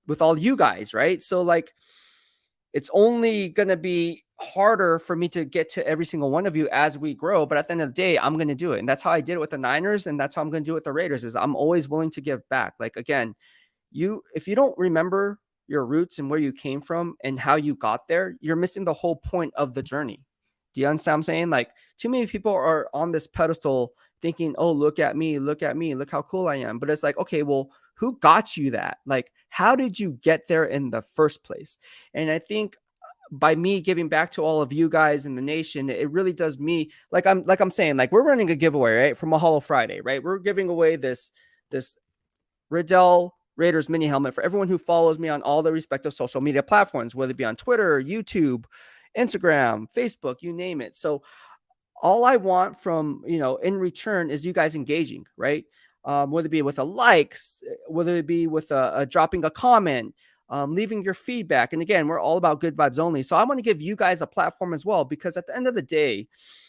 with all you guys, right? So like it's only going to be harder for me to get to every single one of you as we grow, but at the end of the day, I'm going to do it. And that's how I did it with the Niners, and that's how I'm going to do it with the Raiders. Is I'm always willing to give back. Like again, if you don't remember your roots and where you came from and how you got there, you're missing the whole point of the journey. Do you understand what I'm saying? Like too many people are on this pedestal thinking, oh, look at me, look at me, look how cool I am. But it's like, okay, well, who got you that? Like, how did you get there in the first place? And I think by me giving back to all of you guys in the nation, it really does me, like I'm saying, like we're running a giveaway, right? For Mahalo Friday, right? We're giving away this Riddell Raiders mini helmet for everyone who follows me on all the respective social media platforms, whether it be on Twitter, YouTube, Instagram, Facebook, you name it. So all I want from, in return is you guys engaging, right? Whether it be with a like, whether it be with a dropping a comment, leaving your feedback. And again, we're all about good vibes only. So I want to give you guys a platform as well, because at the end of the day,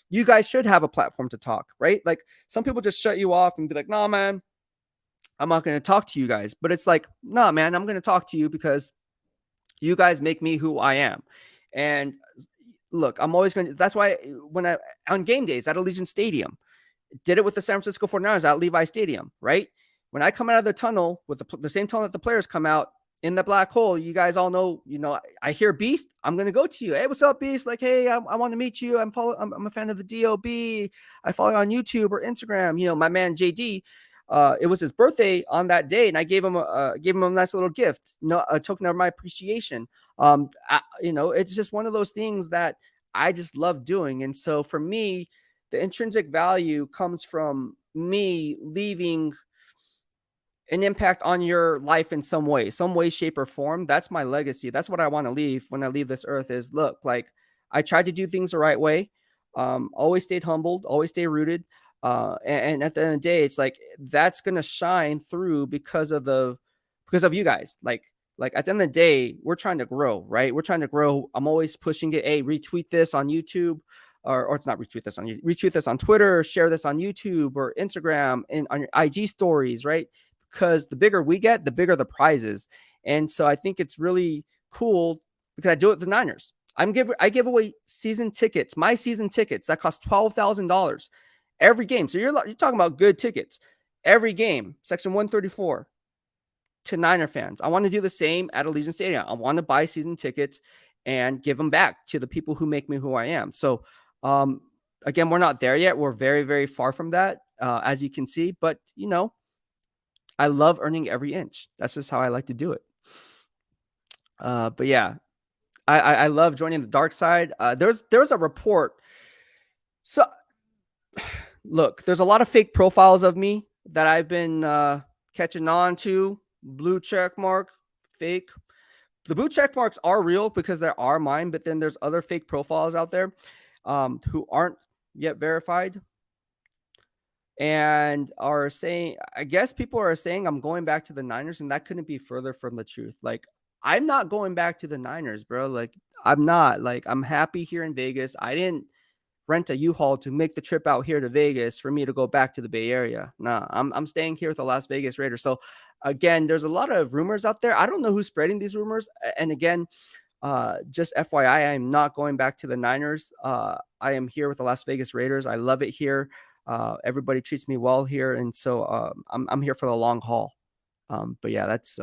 you guys should have a platform to talk, right? Like some people just shut you off and be like, nah, man, I'm not going to talk to you guys. But it's like, nah, man, I'm going to talk to you because you guys make me who I am. And look, I'm always going to, that's why on game days at Allegiant Stadium, did it with the San Francisco 49ers at Levi Stadium, right? When I come out of the tunnel with the same tunnel that the players come out in the black hole, you guys all know, I hear Beast, I'm going to go to you. Hey, what's up, Beast? Like, hey, I want to meet you. I'm a fan of the DOB. I follow you on YouTube or Instagram. My man JD, it was his birthday on that day, and I gave him a nice little gift, a token of my appreciation. It's just one of those things that I just love doing. And so for me, the intrinsic value comes from me leaving an impact on your life in some way, shape, or form. That's my legacy. That's what I want to leave when I leave this earth is, look, like I tried to do things the right way. Always stayed humbled, always stay rooted. And at the end of the day, it's like, that's going to shine through because of you guys. Like at the end of the day, we're trying to grow, right? We're trying to grow. I'm always pushing it. Hey, retweet this on YouTube. Or it's not retweet this on YouTube, retweet this on Twitter, share this on YouTube or Instagram and on your IG stories, right? Because the bigger we get, the bigger the prizes. And so I think it's really cool because I do it with the Niners. I give away season tickets, my season tickets that cost $12,000 every game. So you're talking about good tickets every game, section 134 to Niner fans. I want to do the same at Allegiant Stadium. I want to buy season tickets and give them back to the people who make me who I am. So again, we're not there yet. We're very, very far from that, as you can see. But, I love earning every inch. That's just how I like to do it. But yeah, I love joining the dark side. There's a report. So look, there's a lot of fake profiles of me that I've been catching on to. Blue check mark, fake. The blue check marks are real because they are mine, but then there's other fake profiles out there who aren't yet verified and are saying, I guess people are saying I'm going back to the Niners, and that couldn't be further from the truth. Like, I'm not going back to the Niners, bro. Like, I'm not. Like, I'm happy here in Vegas. I didn't rent a U-Haul to make the trip out here to Vegas for me to go back to the Bay Area. Nah, I'm staying here with the Las Vegas Raiders. So again, there's a lot of rumors out there. I don't know who's spreading these rumors. And again, just FYI, I'm not going back to the Niners. I am here with the Las Vegas Raiders. I love it here. Everybody treats me well here. And so I'm here for the long haul. But yeah, that's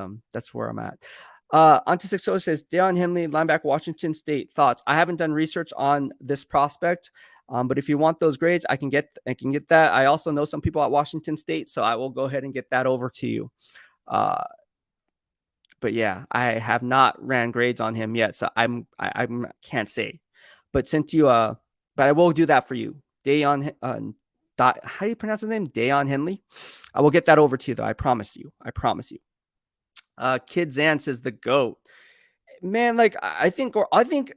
where I'm at. Onto 60 says, Deion Henley, linebacker, Washington State. Thoughts? I haven't done research on this prospect, but if you want those grades, I can get that. I also know some people at Washington State, so I will go ahead and get that over to you. But yeah, I have not ran grades on him yet, so I can't say. But since you, but I will do that for you. Deion, how do you pronounce his name? Deion Henley. I will get that over to you, though. I promise you. Kid Zan says the GOAT. Man, like I think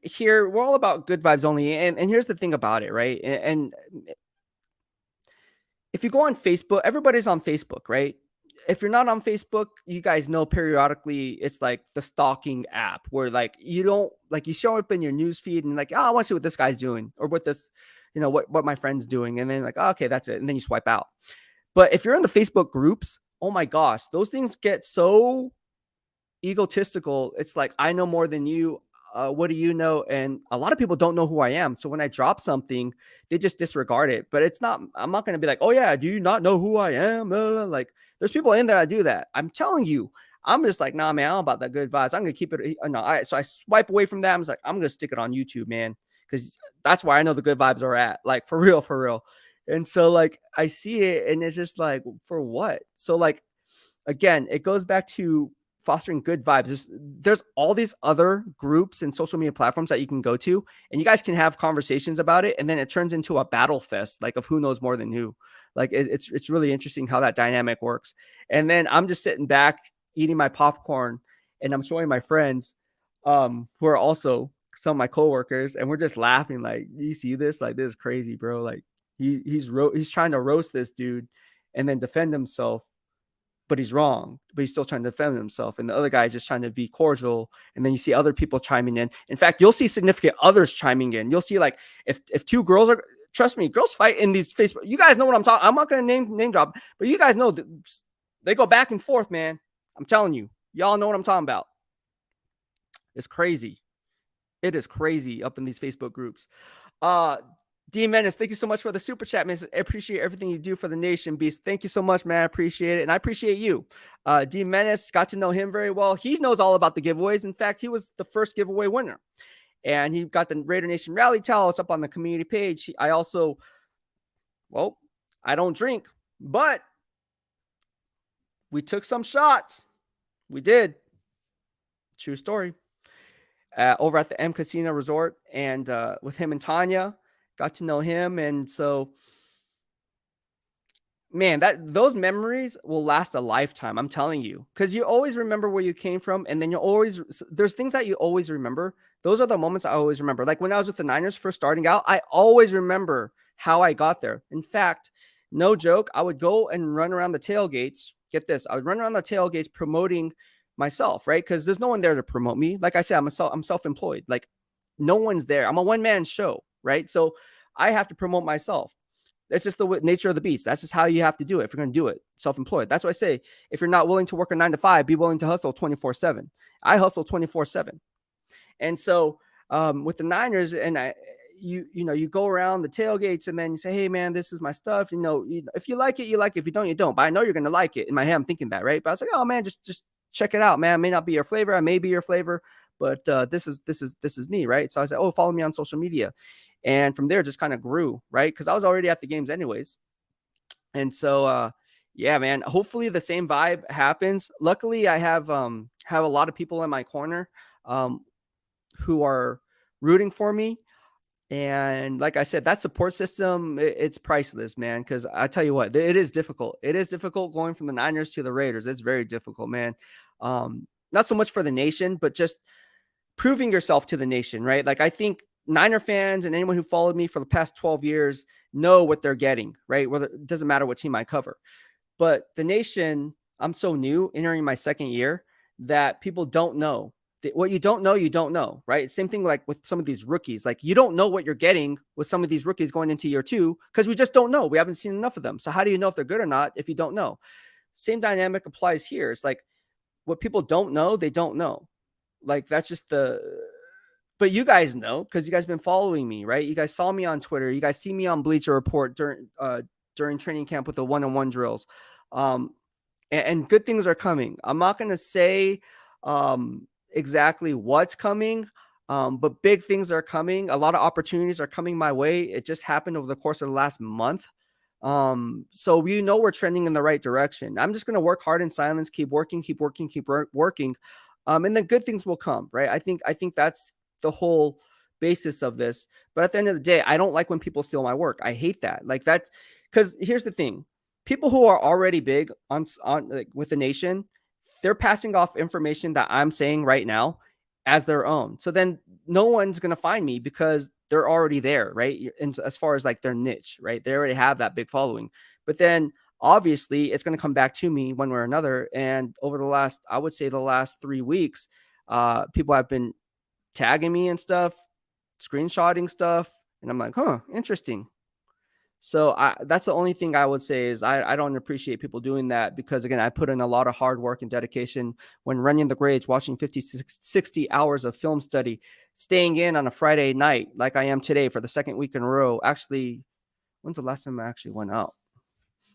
here we're all about good vibes only. And here's the thing about it, right? And if you go on Facebook, everybody's on Facebook, right? If you're not on Facebook, you guys know periodically it's like the stalking app where like you don't like you show up in your news feed and like, oh, I want to see what this guy's doing or what this, what my friend's doing. And then like, oh, okay, that's it. And then you swipe out. But if you're in the Facebook groups, oh my gosh, those things get so egotistical. It's like, I know more than you. What do you know? And a lot of people don't know who I am. So when I drop something, they just disregard it. But it's not, I'm not going to be like, oh yeah, do you not know who I am? Blah, blah, blah. Like there's people in there that do that. I'm telling you, I'm just like, nah, man, I'm about that good vibes. I'm going to keep it. No, so I swipe away from that. I'm just like, I'm going to stick it on YouTube, man. Cause that's where I know the good vibes are at, like for real, for real. And so like, I see it and it's just like, for what? So like, again, it goes back to fostering good vibes. There's all these other groups and social media platforms that you can go to, and you guys can have conversations about it, and then it turns into a battle fest, like of who knows more than who. Like it's really interesting how that dynamic works. And then I'm just sitting back eating my popcorn, and I'm showing my friends, who are also some of my coworkers, and we're just laughing. Like, do you see this? Like, this is crazy, bro. Like he's trying to roast this dude, and then defend himself, but he's wrong, but he's still trying to defend himself. And the other guy is just trying to be cordial. And then you see other people chiming in. In fact, you'll see significant others chiming in. You'll see like if two girls are, trust me, girls fight in these Facebook. You guys know what I'm talking. I'm not going to name drop, but you guys know that they go back and forth, man. I'm telling you, y'all know what I'm talking about. It's crazy. It is crazy up in these Facebook groups. D Menace, thank you so much for the super chat, man. I appreciate everything you do for the nation, Beast. Thank you so much, man. I appreciate it. And I appreciate you. D Menace, got to know him very well. He knows all about the giveaways. In fact, he was the first giveaway winner. And he got the Raider Nation Rally towel. It's up on the community page. I also, well, I don't drink, but we took some shots. We did. True story. Over at the M Casino Resort, and with him and Tanya. Got to know him. And so, man, those memories will last a lifetime. I'm telling you, because you always remember where you came from. And then there's things that you always remember. Those are the moments I always remember. Like when I was with the Niners first starting out, I always remember how I got there. In fact, no joke, I would go and run around the tailgates. Get this. I would run around the tailgates promoting myself, right? Because there's no one there to promote me. Like I said, I'm self-employed. Like no one's there. I'm a one-man show. Right. So I have to promote myself. It's just the nature of the beast. That's just how you have to do it. If you're going to do it self-employed, that's what I say. If you're not willing to work a 9 to 5, be willing to hustle 24/7. I hustle 24/7. And so with the Niners, and you go around the tailgates and then you say, hey man, this is my stuff. If you like it, you like it. If you don't, you don't. But I know you're going to like it. In my head, I'm thinking that, right? But I was like, oh man, just check it out, man. It may not be your flavor. I may be your flavor. But this is me, right? So I said, oh, follow me on social media. And from there, just kind of grew, right? Because I was already at the games anyways. And so, yeah, man, hopefully the same vibe happens. Luckily, I have a lot of people in my corner who are rooting for me. And like I said, that support system, it's priceless, man. Because I tell you what, it is difficult. It is difficult going from the Niners to the Raiders. It's very difficult, man. Not so much for the nation, but just proving yourself to the nation, right? Like I think Niner fans and anyone who followed me for the past 12 years know what they're getting, right? Whether it doesn't matter what team I cover, but the nation, I'm so new, entering my second year, that people don't know. What you don't know, right? Same thing like with some of these rookies. Like you don't know what you're getting with some of these rookies going into year 2 because we just don't know. We haven't seen enough of them. So how do you know if they're good or not if you don't know? Same dynamic applies here. It's like what people don't know, they don't know. Like that's just but you guys know because you guys been following me, right? You guys saw me on Twitter. You guys see me on Bleacher Report during training camp with the one-on-one drills. And good things are coming. I'm not going to say exactly what's coming, but big things are coming. A lot of opportunities are coming my way. It just happened over the course of the last month. So we know we're trending in the right direction. I'm just going to work hard in silence, keep working. And then good things will come, right? I think that's the whole basis of this. But at the end of the day, I don't like when people steal my work. I hate that. Like that's because here's the thing. People who are already big on like with the nation they're passing off information that I'm saying right now as their own. So then no one's going to find me because they're already there, right? And as far as like their niche, right? They already have that big following. But then obviously it's going to come back to me one way or another. And over the last, I would say the last 3 weeks, people have been tagging me and stuff, screenshotting stuff. And I'm like, huh, interesting. So that's the only thing I would say is I don't appreciate people doing that because, again, I put in a lot of hard work and dedication when running the grades, watching 50, 60 hours of film study, staying in on a Friday night like I am today for the second week in a row. Actually, when's the last time I actually went out?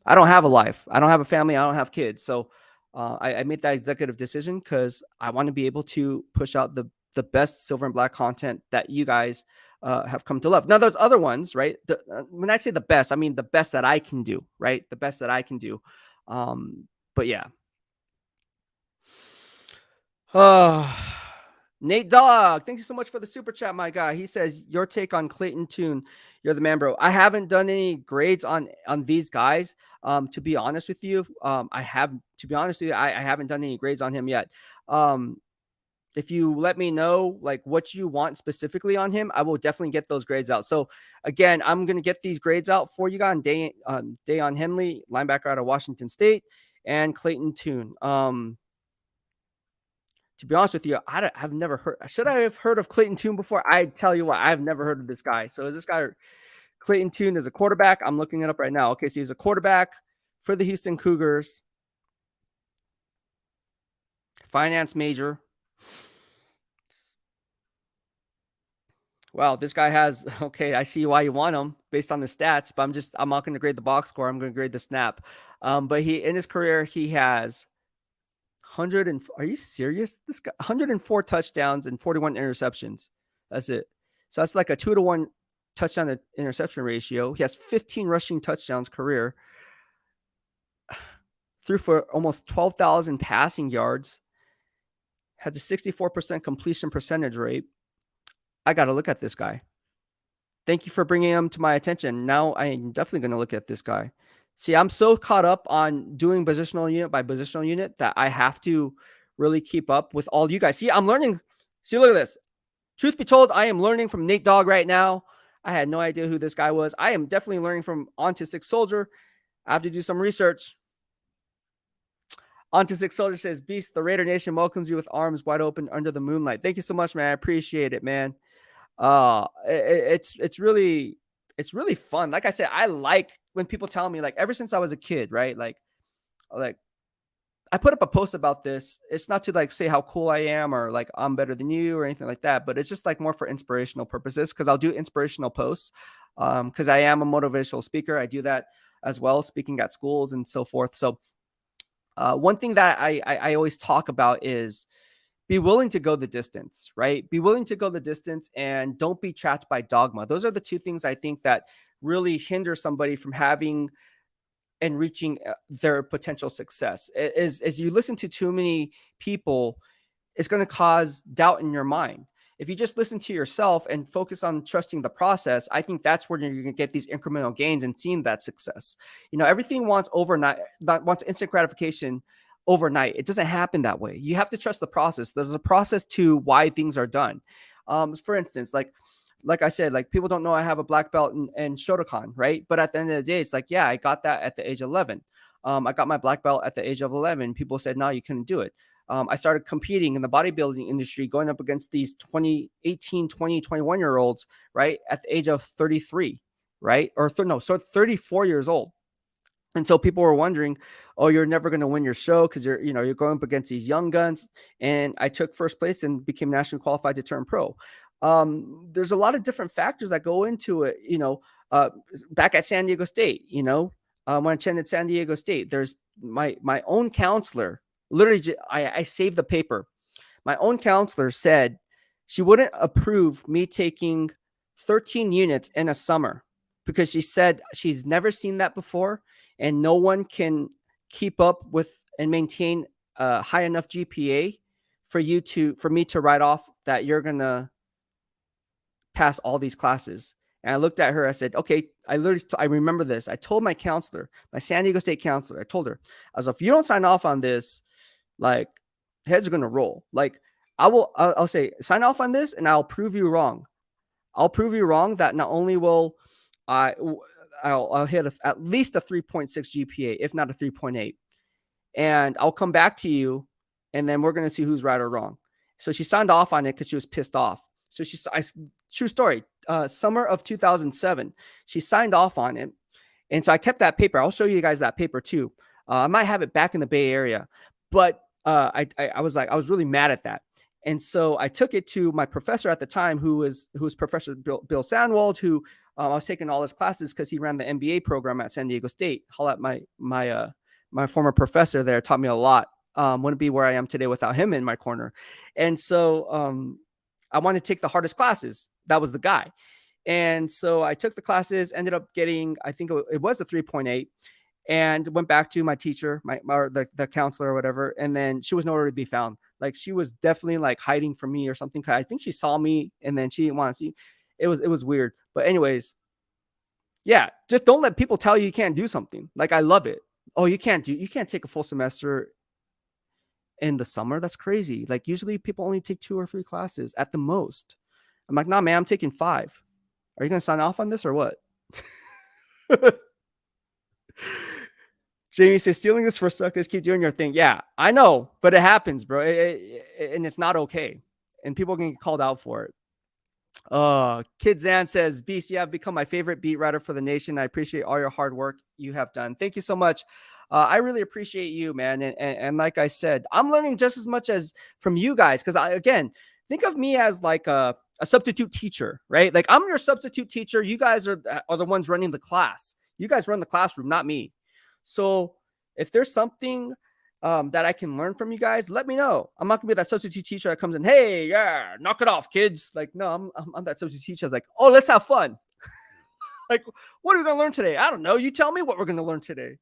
I don't have a life. I don't have a family. I don't have kids. So I made that executive decision because I want to be able to push out the best silver and black content that you guys have come to love. Now, there's other ones, right? When I say the best, I mean the best that I can do, right? The best that I can do. But yeah. Nate Dog, thank you so much for the super chat, my guy. He says your take on Clayton Tune. You're the man, bro. I haven't done any grades on these guys. To be honest with you, I haven't done any grades on him yet. If you let me know like what you want specifically on him, I will definitely get those grades out. So again, I'm gonna get these grades out for you guys. Dayon Henley, linebacker out of Washington State, and Clayton Tune. To be honest with you, I've never heard. Should I have heard of Clayton Tune before? I tell you what, I've never heard of this guy. So is this guy Clayton Tune is a quarterback? I'm looking it up right now. Okay, so he's a quarterback for the Houston Cougars, finance major. Wow, this guy has okay. I see why you want him based on the stats, but I'm not going to grade the box score. I'm going to grade the snap. But he in his career he has 100 and are you serious? This guy 104 touchdowns and 41 interceptions. That's it. So that's like a 2-to-1 touchdown to interception ratio. He has 15 rushing touchdowns career. Threw for almost 12,000 passing yards. Has a 64% completion percentage rate. I got to look at this guy. Thank you for bringing him to my attention. Now I'm definitely going to look at this guy. See, I'm so caught up on doing positional unit by positional unit that I have to really keep up with all you guys. See, I'm learning. See, look at this. Truth be told, I am learning from Nate Dogg right now. I had no idea who this guy was. I am definitely learning from Autistic Soldier. I have to do some research. Autistic Soldier says, Beast, the Raider Nation welcomes you with arms wide open under the moonlight. Thank you so much, man. I appreciate it, man. It's really fun. Like I said, I like when people tell me, like, ever since I was a kid, right? Like I put up a post about this. It's not to like say how cool I am or like I'm better than you or anything like that, but it's just like more for inspirational purposes because I'll do inspirational posts because I am a motivational speaker. I do that as well, speaking at schools and so forth. So one thing that I always talk about is be willing to go the distance, right? Be willing to go the distance and don't be trapped by dogma. Those are the two things I think that really hinder somebody from having and reaching their potential success. As you listen to too many people, it's going to cause doubt in your mind. If you just listen to yourself and focus on trusting the process, I think that's where you're going to get these incremental gains and seeing that success. You know, everything wants instant gratification overnight. It doesn't happen that way. You have to trust the process. There's a process to why things are done. For instance, like I said, like people don't know I have a black belt in Shotokan, right? But at the end of the day, it's like, yeah, I got that at the age of 11. I got my black belt at the age of 11. People said, no, you couldn't do it. I started competing in the bodybuilding industry, going up against these 18, 20, 21-year-olds, right? At the age of 33, right? So 34 years old. And so people were wondering, oh, you're never going to win your show because you're going up against these young guns. And I took first place and became nationally qualified to turn pro. There's a lot of different factors that go into it. Back at San Diego State, when I attended San Diego State, there's my own counselor. Literally, I saved the paper. My own counselor said she wouldn't approve me taking 13 units in a summer because she said she's never seen that before. And no one can keep up with and maintain a high enough GPA for me to write off that you're going to pass all these classes. And I looked at her, I said, okay, I remember this. I told my counselor, my San Diego State counselor, I told her, I was like, if you don't sign off on this, like heads are gonna roll. Like I'll say sign off on this, and I'll prove you wrong. I'll prove you wrong that not only will I I'll hit at least a 3.6 GPA, if not a 3.8, and I'll come back to you, and then we're gonna see who's right or wrong. So she signed off on it because she was pissed off. So true story. Summer of 2007, she signed off on it, and so I kept that paper. I'll show you guys that paper too. I might have it back in the Bay Area, but I was really mad at that. And so I took it to my professor at the time, who was Professor Bill Sandwald, who I was taking all his classes because he ran the MBA program at San Diego State. My former professor there taught me a lot. Wouldn't be where I am today without him in my corner. And so I wanted to take the hardest classes. That was the guy. And so I took the classes, ended up getting, I think it was a 3.8, and went back to my teacher, the counselor or whatever. And then she was nowhere to be found. Like, she was definitely like hiding from me or something. I think she saw me and then she didn't want to see. It was weird. But anyways, yeah, just don't let people tell you can't do something. Like, I love it. Oh, you can't take a full semester in the summer. That's crazy. Like, usually people only take 2 or 3 classes at the most. I'm like, nah, man, I'm taking 5. Are you going to sign off on this or what? Jamie says, stealing this for suckers, keep doing your thing. Yeah, I know, but it happens, bro. And it's not okay. And people can get called out for it. Kid Zan says, Beast, you have become my favorite beat writer for the nation. I appreciate all your hard work you have done. Thank you so much. I really appreciate you, man. And like I said, I'm learning just as much as from you guys. Because again, think of me as like a substitute teacher, right? Like, I'm your substitute teacher. You guys are the ones running the class. You guys run the classroom, not me. So if there's something that I can learn from you guys, let me know. I'm not gonna be that substitute teacher that comes in, hey, yeah, knock it off, kids. Like, no, I'm that substitute teacher. Like, oh, let's have fun. Like, what are we gonna learn today? I don't know. You tell me what we're gonna learn today.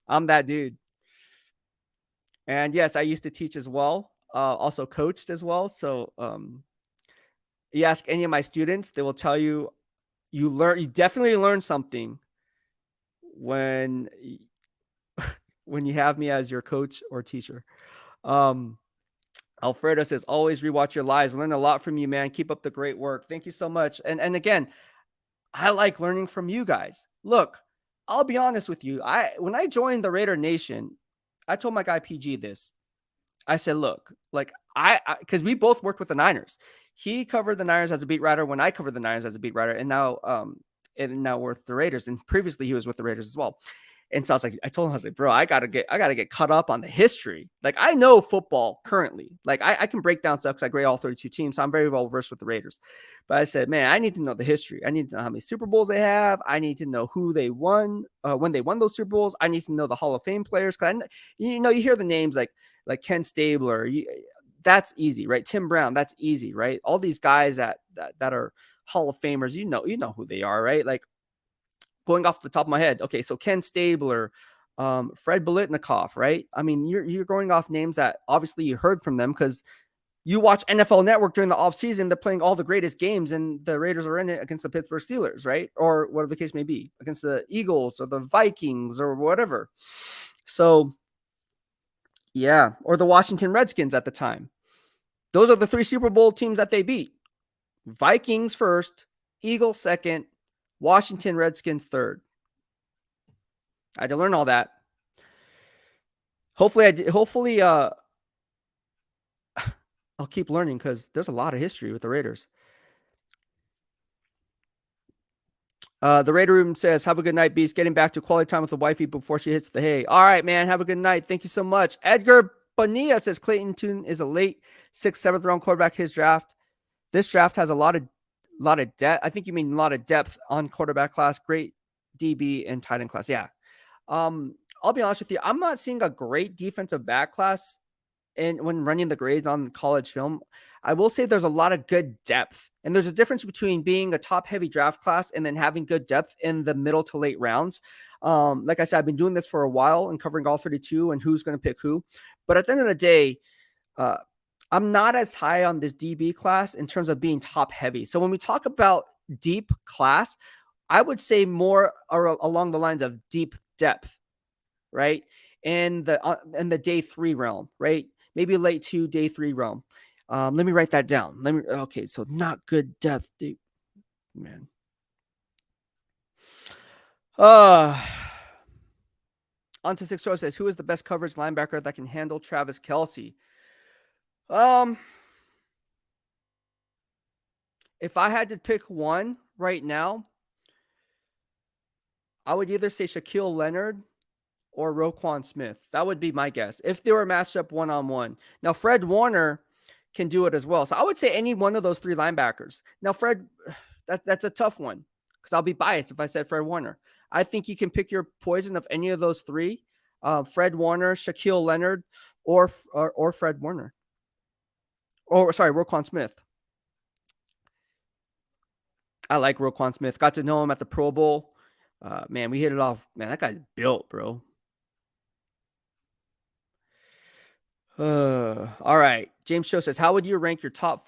I'm that dude. And yes, I used to teach as well. Also coached as well. So you ask any of my students, they will tell you you definitely learn something when you have me as your coach or teacher. Alfredo says, always rewatch your lives. Learn a lot from you, man. Keep up the great work. Thank you so much. And again, I like learning from you guys. Look, I'll be honest with you. When I joined the Raider Nation, I told my guy PG this. I said, look, like because we both worked with the Niners. He covered the Niners as a beat writer when I covered the Niners as a beat writer, and now we're with the Raiders. And previously he was with the Raiders as well. And so I told him, I was like, bro, I gotta get caught up on the history. Like, I know football currently. Like, I can break down stuff because I grade all 32 teams. So I'm very well versed with the Raiders. But I said, man, I need to know the history. I need to know how many Super Bowls they have. I need to know who they won, when they won those Super Bowls. I need to know the Hall of Fame players. Cause you hear the names like Ken Stabler. That's easy, right? Tim Brown, that's easy, right? All these guys that are Hall of Famers, you know who they are, right? Like, going off the top of my head, okay, so Ken Stabler, Fred Biletnikoff, right? I mean, you're going off names that obviously you heard from them because you watch NFL Network during the offseason. They're playing all the greatest games, and the Raiders are in it against the Pittsburgh Steelers, right? Or whatever the case may be, against the Eagles or the Vikings or whatever. So, yeah, or the Washington Redskins at the time. Those are the 3 Super Bowl teams that they beat. Vikings first, Eagles second, Washington Redskins third. I had to learn all that. Hopefully, I'll keep learning because there's a lot of history with the Raiders. The Raider Room says, have a good night, Beast. Getting back to quality time with the wifey before she hits the hay. All right, man. Have a good night. Thank you so much. Edgar Bonilla says Clayton Tune is a late 6th, 7th round quarterback. His draft. This draft has a lot of depth. I think you mean a lot of depth on quarterback class. Great DB and tight end class. Yeah. I'll be honest with you. I'm not seeing a great defensive back class when running the grades on college film. I will say there's a lot of good depth, and there's a difference between being a top heavy draft class and then having good depth in the middle to late rounds. Like I said, I've been doing this for a while and covering all 32 and who's going to pick who. But at the end of the day, I'm not as high on this DB class in terms of being top heavy. So when we talk about deep class, I would say more along the lines of deep depth, right? in the day 3 realm, right? Maybe late 2, day 3 realm. Let me write that down. Okay, so not good depth, dude. Man. Uh On to Six Source says, who is the best coverage linebacker that can handle Travis Kelce? Um, if I had to pick one right now, I would either say Shaquille Leonard or Roquan Smith. That would be my guess if they were matched up one-on-one. Now, Fred Warner can do it as well. So I would say any one of those three linebackers. Now, Fred, that's a tough one because I'll be biased if I said Fred Warner. I think you can pick your poison of any of those three: Fred Warner, Shaquille Leonard, or Fred Warner. Or sorry, Roquan Smith. I like Roquan Smith. Got to know him at the Pro Bowl. Man, we hit it off. Man, that guy's built, bro. All right. James Show says, how would you rank your top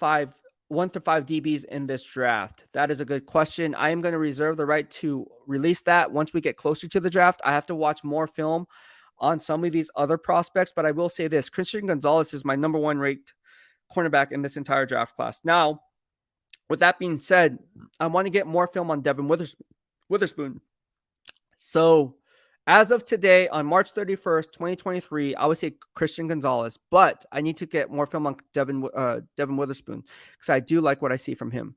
1 to 5 DBs in this draft? That is a good question. I am going to reserve the right to release that once we get closer to the draft. I have to watch more film on some of these other prospects, but I will say this: Christian Gonzalez is my number 1 ranked cornerback in this entire draft class. Now, with that being said, I want to get more film on Devin Witherspoon. So, as of today, on March 31st, 2023, I would say Christian Gonzalez, but I need to get more film on Devin Witherspoon because I do like what I see from him.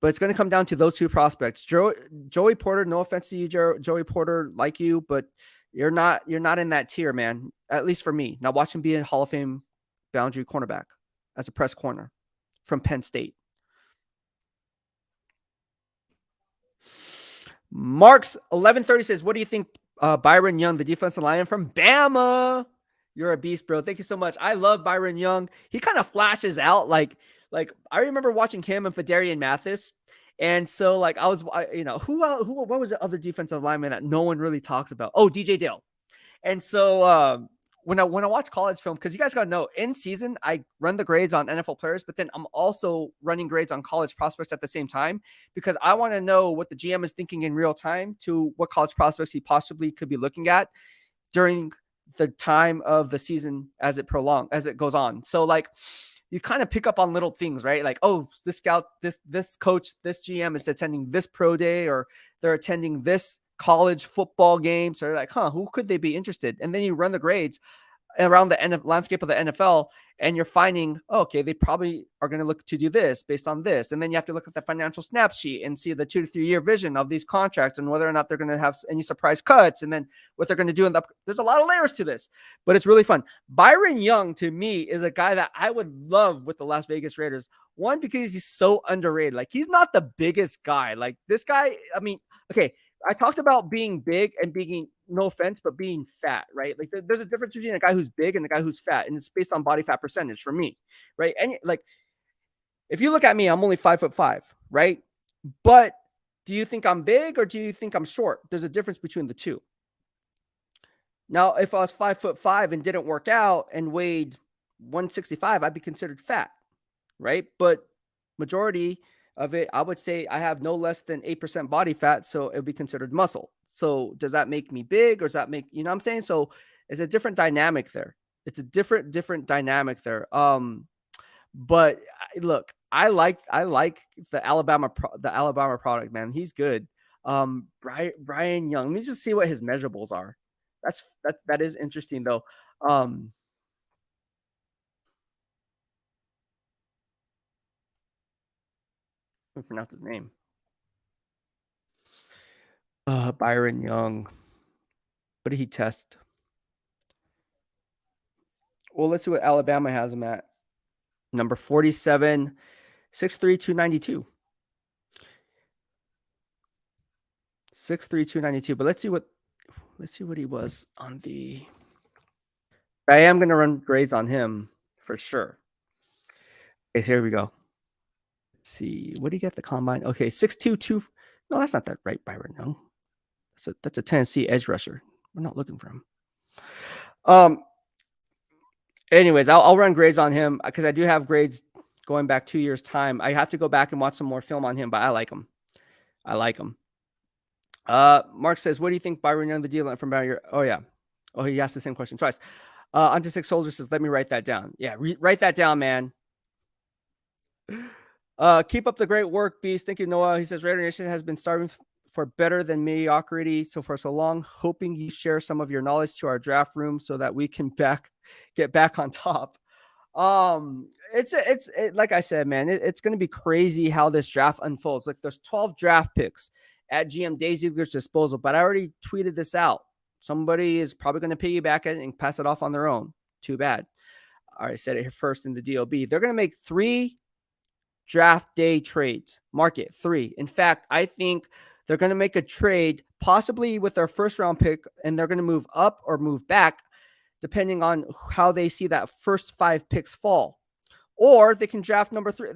But it's going to come down to those two prospects. Joey Porter, no offense to you, Joey Porter, like you, but you're not in that tier, man. At least for me. Now watch him be a Hall of Fame boundary cornerback as a press corner from Penn State. Marks 1130 says, what do you think Byron Young, the defensive lineman from Bama? You're a beast, bro. Thank you so much. I love Byron Young. He kind of flashes out like I remember watching him and Fedarian Mathis. And so like I was what was the other defensive lineman that no one really talks about? Oh, DJ Dale. And so when I watch college film, because you guys got to know, in season, I run the grades on NFL players, but then I'm also running grades on college prospects at the same time because I want to know what the GM is thinking in real time to what college prospects he possibly could be looking at during the time of the season as it goes on. So like you kind of pick up on little things, right? Like, oh, this scout, this coach, this GM is attending this pro day, or they're attending this college football game. So they're like, who could they be interested? And then you run the grades around the landscape of the NFL, and you're finding, okay, they probably are going to look to do this based on this. And then you have to look at the financial snap sheet and see the 2 to 3 year vision of these contracts and whether or not they're going to have any surprise cuts. And then what they're going to do there's a lot of layers to this, but it's really fun. Byron Young, to me, is a guy that I would love with the Las Vegas Raiders. One, because he's so underrated. Like, he's not the biggest guy. Like, this guy, I mean, okay, I talked about being big and being, no offense, but being fat, right? Like there's a difference between a guy who's big and a guy who's fat, and it's based on body fat percentage for me, right? And like, if you look at me, I'm only 5'5", right? But do you think I'm big or do you think I'm short? There's a difference between the two. Now, if I was 5'5" and didn't work out and weighed 165, I'd be considered fat, right? But majority of it, I would say I have no less than 8% body fat, so it would be considered muscle. So does that make me big, or does that make, you know what I'm saying? So it's a different dynamic there. It's a different dynamic there. But look, I like the Alabama product, man. He's good. Brian Young. Let me just see what his measurables are. That is interesting though. Let me pronounce his name. Byron Young. What did he test? Well, let's see what Alabama has him at. Number 47, 6'3", 292. 6'3", 292. But let's see what he was on the. I am going to run grades on him for sure. Okay, so here we go. Let's see. What did he get at the combine? Okay, 6'2", 2. No, that's not that right, Byron Young. That's a Tennessee edge rusher. We're not looking for him. Anyways, I'll run grades on him because I do have grades going back 2 years' time. I have to go back and watch some more film on him, but I like him. Mark says, what do you think Byron Young, the deal from Barrier? Oh, yeah. Oh, he asked the same question twice. Onto Six Soldiers says, let me write that down. Yeah, write that down, man. Keep up the great work, Beast. Thank you, Noah. He says, Raider Nation has been starving for better than mediocrity for so long, hoping you share some of your knowledge to our draft room so that we can get back on top. It's like I said, man, it's going to be crazy how this draft unfolds. Like there's 12 draft picks at GM Daisy Ziegler's disposal, but I already tweeted this out. Somebody is probably going to piggyback it and pass it off on their own. Too bad. I already said it here first in the DOB. They're going to make 3 draft day trades. Mark it, 3. In fact, I think they're going to make a trade possibly with their first round pick, and they're going to move up or move back depending on how they see that first 5 picks fall. Or they can draft number 3.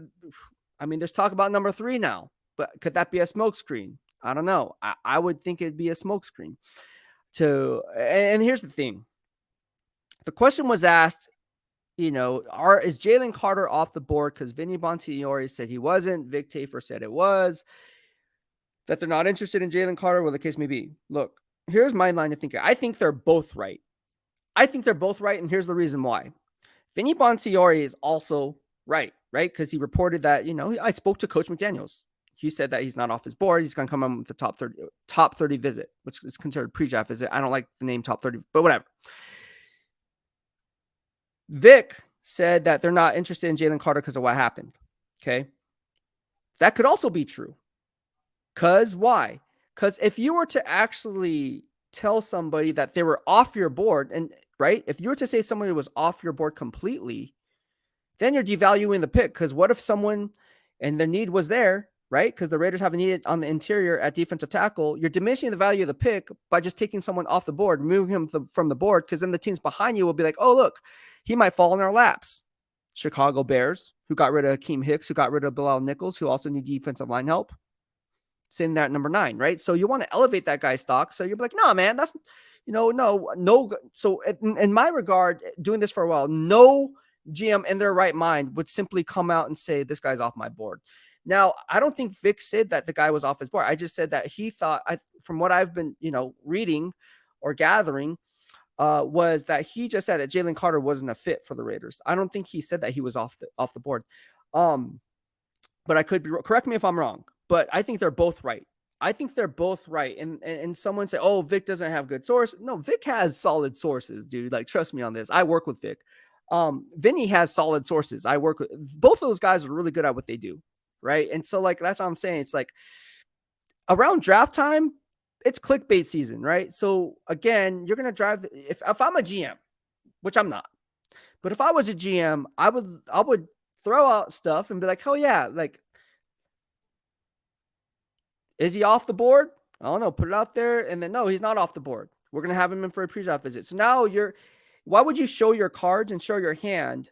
I mean, there's talk about number 3 now, but could that be a smokescreen? I don't know. I would think it'd be a smokescreen. And here's the thing. The question was asked, is Jalen Carter off the board? Because Vinny Bonsignori said he wasn't. Vic Tafer said it was. That they're not interested in Jalen Carter, well, the case may be. Look, here's my line of thinking. I think they're both right. And here's the reason why. Vinny Bonsignori is also right? Because he reported that, I spoke to Coach McDaniels. He said that he's not off his board. He's going to come on with the top 30 visit, which is considered pre-draft visit. I don't like the name top 30, but whatever. Vic said that they're not interested in Jalen Carter because of what happened. Okay. That could also be true. Because why? Because if you were to actually tell somebody that they were off your board, and right, if you were to say somebody was off your board completely, then you're devaluing the pick. Because what if someone and the need was there, right? Because the Raiders have a need on the interior at defensive tackle. You're diminishing the value of the pick by just taking someone off the board, removing him from the board, because then the teams behind you will be like, oh, look, he might fall in our laps. Chicago Bears, who got rid of Akeem Hicks, who got rid of Bilal Nichols, who also need defensive line help. Sitting there at number 9, right? So you want to elevate that guy's stock. So you're like, no, man, that's, no. So in my regard, doing this for a while, no GM in their right mind would simply come out and say, this guy's off my board. Now, I don't think Vic said that the guy was off his board. I just said that he thought, from what I've been, reading or gathering, was that he just said that Jalen Carter wasn't a fit for the Raiders. I don't think he said that he was off the board. But I could be, correct me if I'm wrong, but I think they're both right. And someone say, oh, Vic doesn't have good sources. No, Vic has solid sources, dude. Like, trust me on this. I work with Vic. Vinny has solid sources. I work with both of those guys are really good at what they do. Right. And so that's what I'm saying. It's like around draft time, it's clickbait season. Right. So again, you're going to drive. If I'm a GM, which I'm not, but if I was a GM, I would throw out stuff and be like, oh yeah, like, is he off the board? I don't know. Put it out there. And then, no, he's not off the board. We're going to have him in for a pre-draft visit. So now why would you show your cards and show your hand?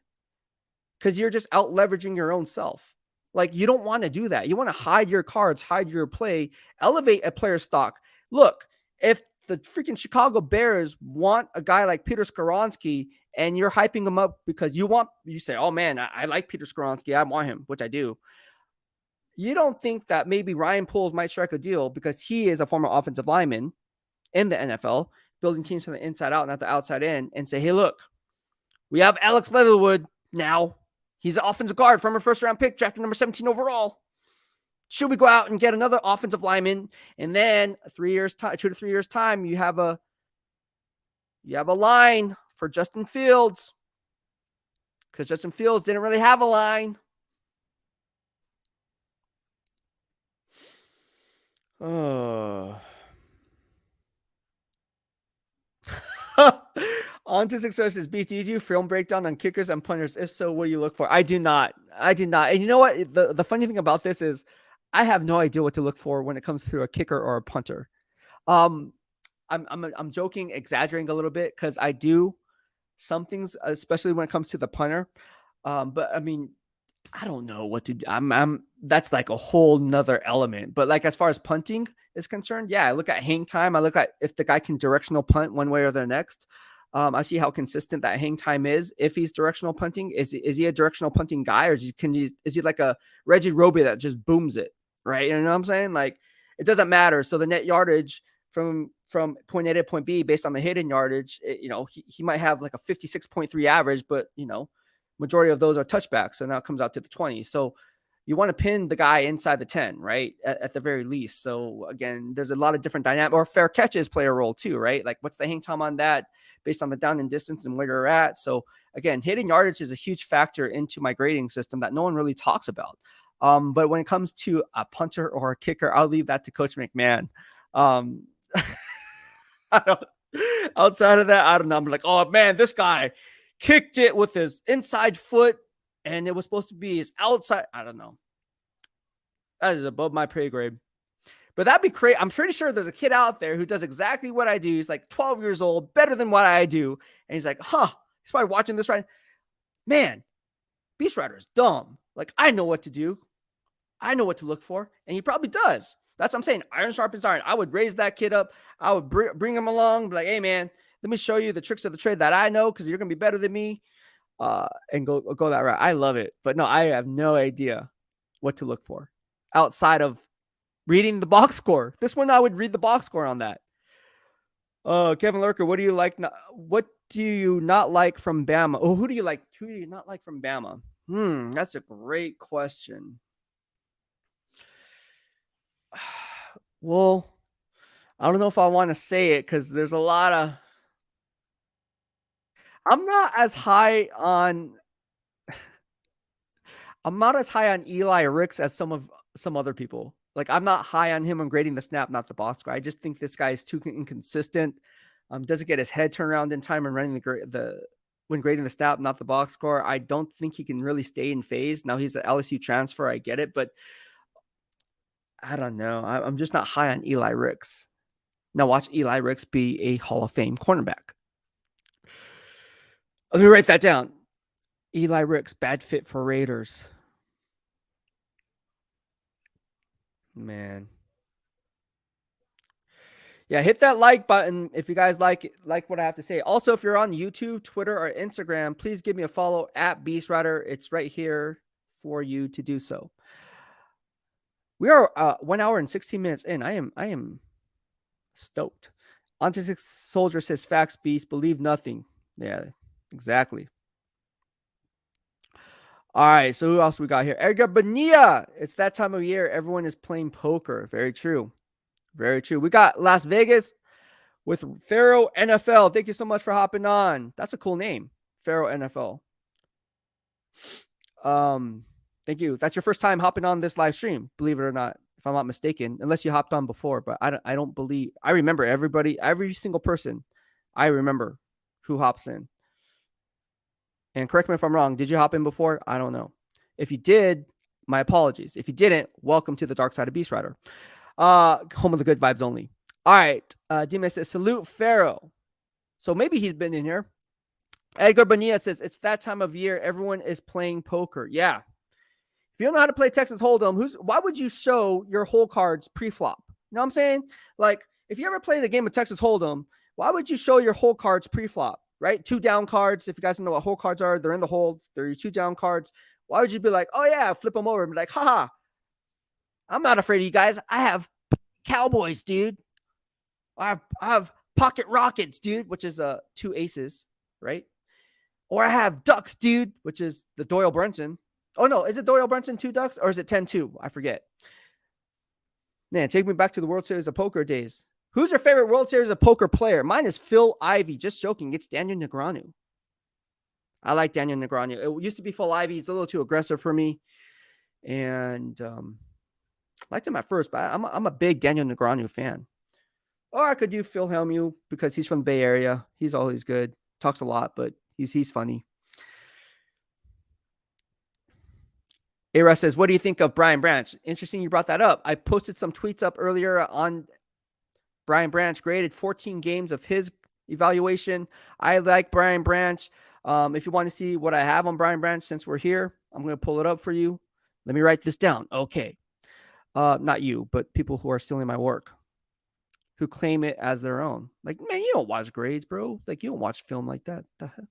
Because you're just out leveraging your own self. Like, you don't want to do that. You want to hide your cards, hide your play, elevate a player's stock. Look, if the freaking Chicago Bears want a guy like Peter Skoronski and you're hyping him up because you say, oh man, I like Peter Skoronski. I want him, which I do. You don't think that maybe Ryan Poles might strike a deal because he is a former offensive lineman in the NFL, building teams from the inside out, not the outside in, and say, hey, look, we have Alex Leatherwood now. He's an offensive guard from a first-round pick, drafted number 17 overall. Should we go out and get another offensive lineman? And then 2 to 3 years time, you have a line for Justin Fields, because Justin Fields didn't really have a line. Oh. On to success is Beast. Do you do film breakdown on kickers and punters? If so, what do you look for? I do not. And you know what? The funny thing about this is I have no idea what to look for when it comes to a kicker or a punter. I'm joking, exaggerating a little bit, because I do some things, especially when it comes to the punter. But I mean, I don't know what to do. That's like a whole nother element. But like, as far as punting is concerned, yeah, I look at hang time. I look at if the guy can directional punt one way or the next. I see how consistent that hang time is. If he's directional punting, is he a directional punting guy, or is he like a Reggie Roby that just booms it, right? You know what I'm saying? Like, it doesn't matter. So the net yardage from from point A to point B based on the hidden yardage, he might have like a 56.3 average, but majority of those are touchbacks. So now it comes out to the 20. So you want to pin the guy inside the 10, right? At the very least. So again, there's a lot of different dynamics, or fair catches play a role too, right? Like what's the hang time on that based on the down and distance and where you're at. So again, hidden yardage is a huge factor into my grading system that no one really talks about. But when it comes to a punter or a kicker, I'll leave that to Coach McMahon. I don't, outside of that, I don't know. I'm like, oh man, this guy kicked it with his inside foot and it was supposed to be his outside. I don't know. That is above my pay grade. But that'd be crazy. I'm pretty sure there's a kid out there who does exactly what I do. He's like 12 years old, better than what I do. And he's like, he's probably watching this right. Man, BEASTwriter is dumb. Like, I know what to do. I know what to look for. And he probably does. That's what I'm saying. Iron sharpens iron. I would raise that kid up. I would bring him along. Be like, hey, man, let me show you the tricks of the trade that I know because you're going to be better than me. And go that route. I love it. But no, I have no idea what to look for outside of reading the box score. This one, I would read the box score on that. Kevin Lurker, what do you like? What do you not like from Bama? Oh, who do you like? Who do you not like from Bama? That's a great question. Well, I don't know if I want to say it because there's a lot of. I'm not as high on Eli Ricks as some other people. Like I'm not high on him on grading the snap, not the box score. I just think this guy is too inconsistent. Doesn't get his head turned around in time and running when grading the snap, not the box score. I don't think he can really stay in phase. Now he's an LSU transfer, I get it, but I don't know. I'm just not high on Eli Ricks. Now watch Eli Ricks be a Hall of Fame cornerback. Let me write that down. Eli Ricks, bad fit for Raiders. Man. Yeah, hit that like button if you guys like what I have to say. Also, if you're on YouTube, Twitter, or Instagram, please give me a follow at BEASTwriter. It's right here for you to do so. We are 1 hour and 16 minutes in. I am stoked. Onto Soldier says, facts, Beast, believe nothing. Yeah, exactly. All right, so who else we got here? Edgar Bonilla. It's that time of year. Everyone is playing poker. Very true. Very true. We got Las Vegas with Pharaoh NFL. Thank you so much for hopping on. That's a cool name, Pharaoh NFL. Thank you. That's your first time hopping on this live stream, believe it or not, if I'm not mistaken, unless you hopped on before. But I don't believe. I remember everybody, every single person. I remember who hops in. And correct me if I'm wrong. Did you hop in before? I don't know. If you did, my apologies. If you didn't, welcome to the dark side of BEASTwriter. Home of the good vibes only. All right. Dima says, salute Pharaoh. So maybe he's been in here. Edgar Bonilla says, it's that time of year. Everyone is playing poker. Yeah. If you don't know how to play Texas Hold'em, why would you show your hole cards pre-flop? You know what I'm saying? Like, if you ever play the game of Texas Hold'em, why would you show your hole cards pre-flop? Right? 2 down cards. If you guys don't know what hole cards are, they're in the hole. They're your 2 down cards. Why would you be like, oh yeah, flip them over and be like, haha, I'm not afraid of you guys. I have Cowboys, dude. I have Pocket Rockets, dude, which is 2 aces, right? Or I have Ducks, dude, which is the Doyle Brunson. Oh no, is it Doyle Brunson 2 Ducks or is it 10-2? I forget. Man, take me back to the World Series of Poker days. Who's your favorite World Series of Poker player? Mine is Phil Ivey. Just joking. It's Daniel Negreanu. I like Daniel Negreanu. It used to be Phil Ivey. He's a little too aggressive for me. And liked him at first, but I'm a big Daniel Negreanu fan. Or I could do Phil Hellmuth because he's from the Bay Area. He's always good. Talks a lot, but he's funny. Ara says, what do you think of Brian Branch? Interesting you brought that up. I posted some tweets up earlier on Brian Branch, graded 14 games of his evaluation. I like Brian Branch. If you want to see what I have on Brian Branch since we're here, I'm going to pull it up for you. Let me write this down. Okay. Not you, but people who are stealing my work, who claim it as their own. Like, man, you don't watch grades, bro. Like, you don't watch film like that. The heck?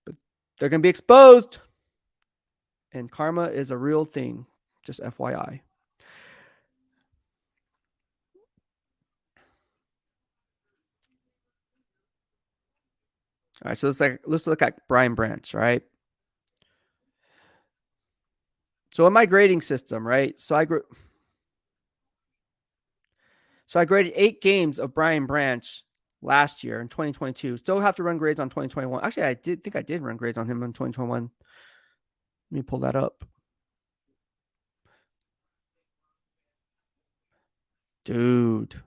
But they're going to be exposed. And karma is a real thing. Just FYI. All right, so let's look at Brian Branch, right? So in my grading system, right? So I graded 8 games of Brian Branch last year in 2022. Still have to run grades on 2021. Actually, I did run grades on him in 2021. Let me pull that up. Dude,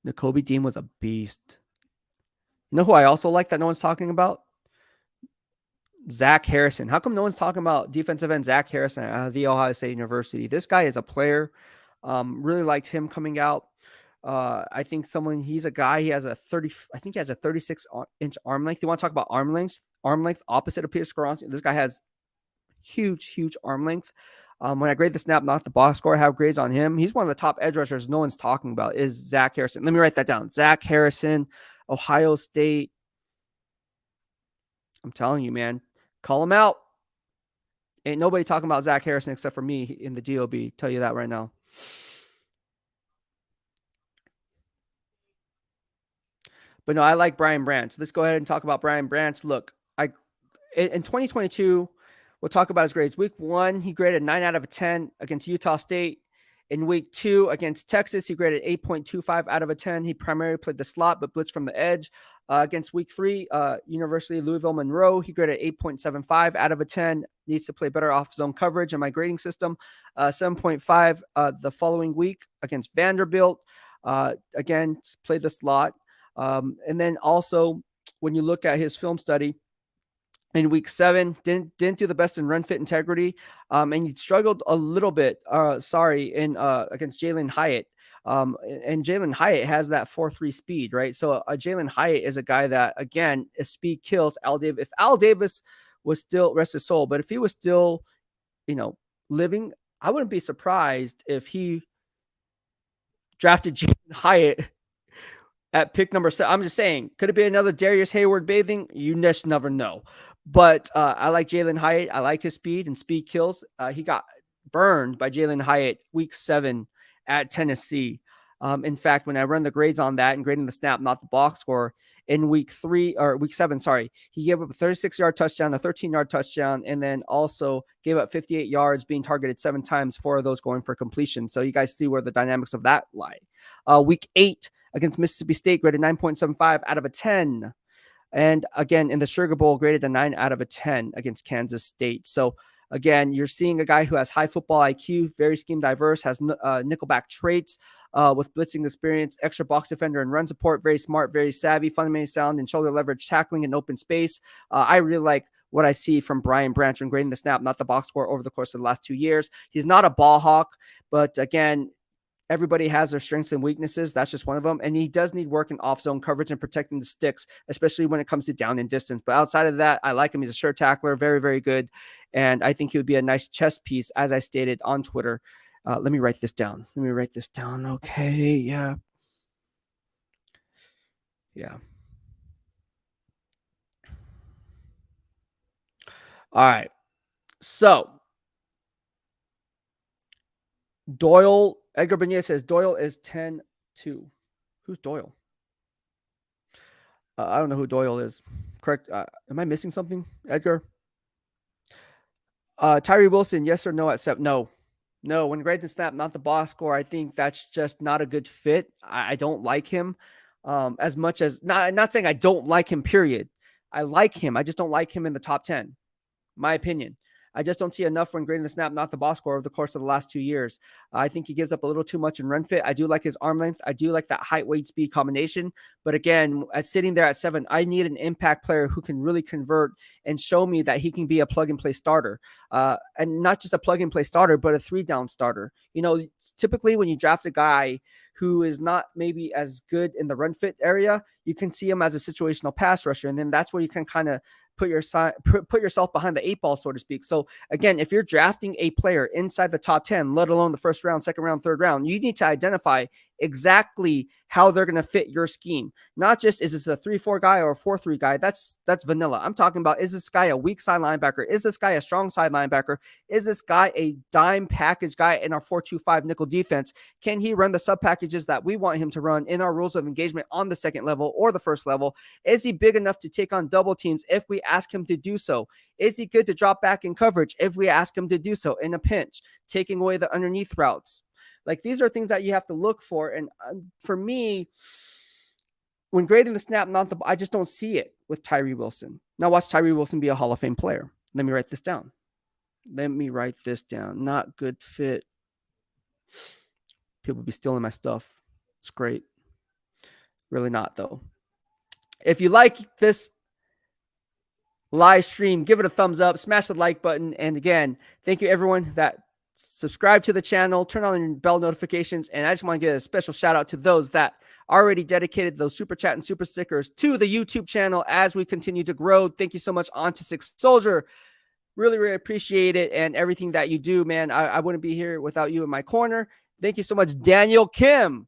Nakobe Dean was a beast. You know who I also like that no one's talking about? Zach Harrison. How come no one's talking about defensive end Zach Harrison at the Ohio State University? This guy is a player. Really liked him coming out. I think he's a guy. He has a 30. I think he has a 36-inch arm length. You want to talk about arm length? Arm length opposite of Pierce Scarron. This guy has huge arm length. When I grade the snap, not the box score, I have grades on him. He's one of the top edge rushers no one's talking about is Zach Harrison. Let me write that down. Zach Harrison, Ohio State. I'm telling you, man, call him out. Ain't nobody talking about Zach Harrison except for me in the DOB. Tell you that right now. But no, I like Brian Branch. Let's go ahead and talk about Brian Branch. Look, in 2022, we'll talk about his grades. Week 1, he graded 9 out of 10 against Utah State. In week 2 against Texas, he graded 8.25 out of 10. He primarily played the slot, but blitzed from the edge. Against week 3, University of Louisville Monroe, he graded 8.75 out of 10. Needs to play better off zone coverage in my grading system. 7.5 the following week against Vanderbilt. Again, played the slot. And then also, when you look at his film study, in week 7, didn't do the best in run fit integrity, and he struggled a little bit. In against Jalen Hyatt, and Jalen Hyatt has that 4.3 speed, right? So Jalen Hyatt is a guy that, again, if speed kills Al Davis. If Al Davis was still, rest his soul, but if he was still, living, I wouldn't be surprised if he drafted Jalen Hyatt at pick number 7. I'm just saying, could it be another Darius Hayward bathing? You just never know. But I like Jalen Hyatt. I like his speed, and speed kills. He got burned by Jalen Hyatt week 7 at Tennessee. In fact, when I run the grades on that and grading the snap, not the box score, in week 7, he gave up a 36-yard touchdown, a 13-yard touchdown, and then also gave up 58 yards, being targeted 7 times, 4 of those going for completion. So you guys see where the dynamics of that lie. Week 8 against Mississippi State, graded 9.75 out of 10. And again, in the Sugar Bowl, graded a 9 out of 10 against Kansas State. So again, you're seeing a guy who has high football IQ, very scheme diverse, has nickelback traits, with blitzing experience, extra box defender and run support, very smart, very savvy, fundamentally sound, and shoulder leverage tackling in open space. I really like what I see from Brian Branch and grading the snap, not the box score, over the course of the last 2 years. He's not a ball hawk, but again, everybody has their strengths and weaknesses. That's just one of them. And he does need work in off-zone coverage and protecting the sticks, especially when it comes to down and distance. But outside of that, I like him. He's a sure tackler, very, very good. And I think he would be a nice chess piece, as I stated on Twitter. Let me write this down. Okay, yeah. Yeah. All right. So, Edgar Benitez says Doyle is 10-2. Who's Doyle? I don't know who Doyle is. Correct. Am I missing something, Edgar? Tyree Wilson, yes or no at 7? No. When grades and snap, not the box score. I think that's just not a good fit. I don't like him as much as not saying I don't like him. Period. I like him. I just don't like him in the top 10. My opinion. I just don't see enough when grading the snap, not the box score, over the course of the last 2 years. I think he gives up a little too much in run fit. I do like his arm length. I do like that height, weight, speed combination. But again, sitting there at 7, I need an impact player who can really convert and show me that he can be a plug-and-play starter. And not just a plug-and-play starter, but a 3-down starter. Typically when you draft a guy who is not maybe as good in the run fit area, you can see him as a situational pass rusher. And then that's where you can kind of put yourself behind the 8 ball, so to speak. So again, if you're drafting a player inside the top 10, let alone the first round, second round, third round, you need to identify exactly how they're going to fit your scheme. Not just is this a 3-4 guy or a 4-3 guy. That's vanilla. I'm talking about, is this guy a weak side linebacker? Is this guy a strong side linebacker? Is this guy a dime package guy in our 4-2-5 nickel defense? Can he run the sub packages that we want him to run in our rules of engagement on the second level or the first level? Is he big enough to take on double teams if we ask him to do so? Is he good to drop back in coverage if we ask him to do so in a pinch, taking away the underneath routes? Like, these are things that you have to look for. And for me, when grading the snap, I just don't see it with Tyree Wilson. Now watch Tyree Wilson be a Hall of Fame player. Let me write this down. Not good fit. People be stealing my stuff. It's great. Really not, though. If you like this live stream, give it a thumbs up, smash the like button. And again, thank you everyone that subscribe to the channel, turn on your bell notifications. And I just want to give a special shout out to those that already dedicated those super chat and super stickers to the YouTube channel as we continue to grow. Thank you so much, On to Six Soldier. Really, really appreciate it and everything that you do, man. I wouldn't be here without you in my corner. Thank you so much, Daniel Kim.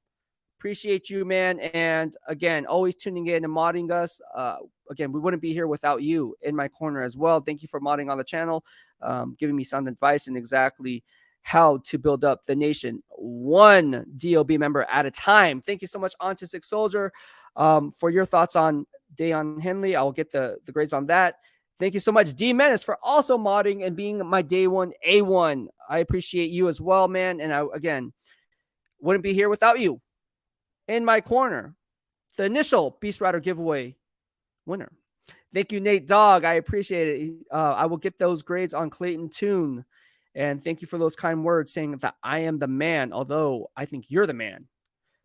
Appreciate you, man. And again, always tuning in and modding us. Again, we wouldn't be here without you in my corner as well. Thank you for modding on the channel, giving me some advice and exactly how to build up the nation one DOB member at a time. Thank you so much, On to Six Soldier, for your thoughts on Dayon Henley. I'll get the grades on that. Thank you so much, D Menace, for also modding and being my day one A1. I appreciate you as well, man. And I, again, wouldn't be here without you in my corner. The initial BEASTwriter giveaway winner. Thank you, Nate Dogg. I appreciate it. I will get those grades on Clayton Toon. And thank you for those kind words saying that I am the man, although I think you're the man.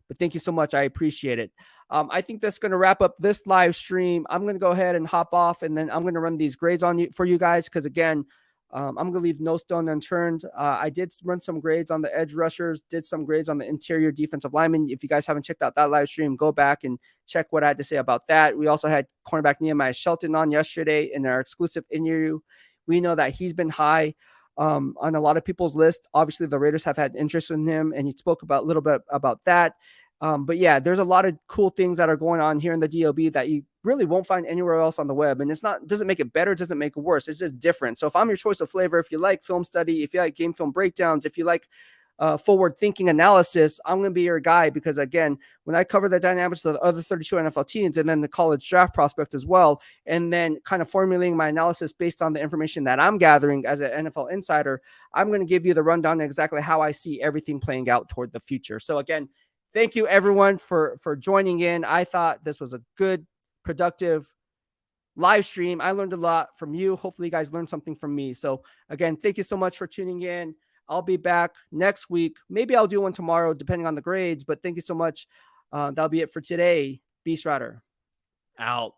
But thank you so much. I appreciate it. I think that's going to wrap up this live stream. I'm going to go ahead and hop off, and then I'm going to run these grades on you for you guys because, again, I'm going to leave no stone unturned. I did run some grades on the edge rushers, did some grades on the interior defensive linemen. If you guys haven't checked out that live stream, go back and check what I had to say about that. We also had cornerback Nehemiah Shelton on yesterday in our exclusive interview. We know that he's been high on a lot of people's list. Obviously, the Raiders have had interest in him, and he spoke about a little bit about that. But yeah, there's a lot of cool things that are going on here in the DOB that you really won't find anywhere else on the web. And doesn't make it better, doesn't make it worse. It's just different. So if I'm your choice of flavor, if you like film study, if you like game film breakdowns, if you like forward thinking analysis, I'm going to be your guy because, again, when I cover the dynamics of the other 32 NFL teams and then the college draft prospect as well, and then kind of formulating my analysis based on the information that I'm gathering as an NFL insider, I'm going to give you the rundown on exactly how I see everything playing out toward the future. So again, thank you everyone for joining in. I thought this was a good, productive live stream. I learned a lot from you. Hopefully you guys learned something from me. So again, thank you so much for tuning in. I'll be back next week. Maybe I'll do one tomorrow, depending on the grades, but thank you so much. That'll be it for today. BEASTwriter out.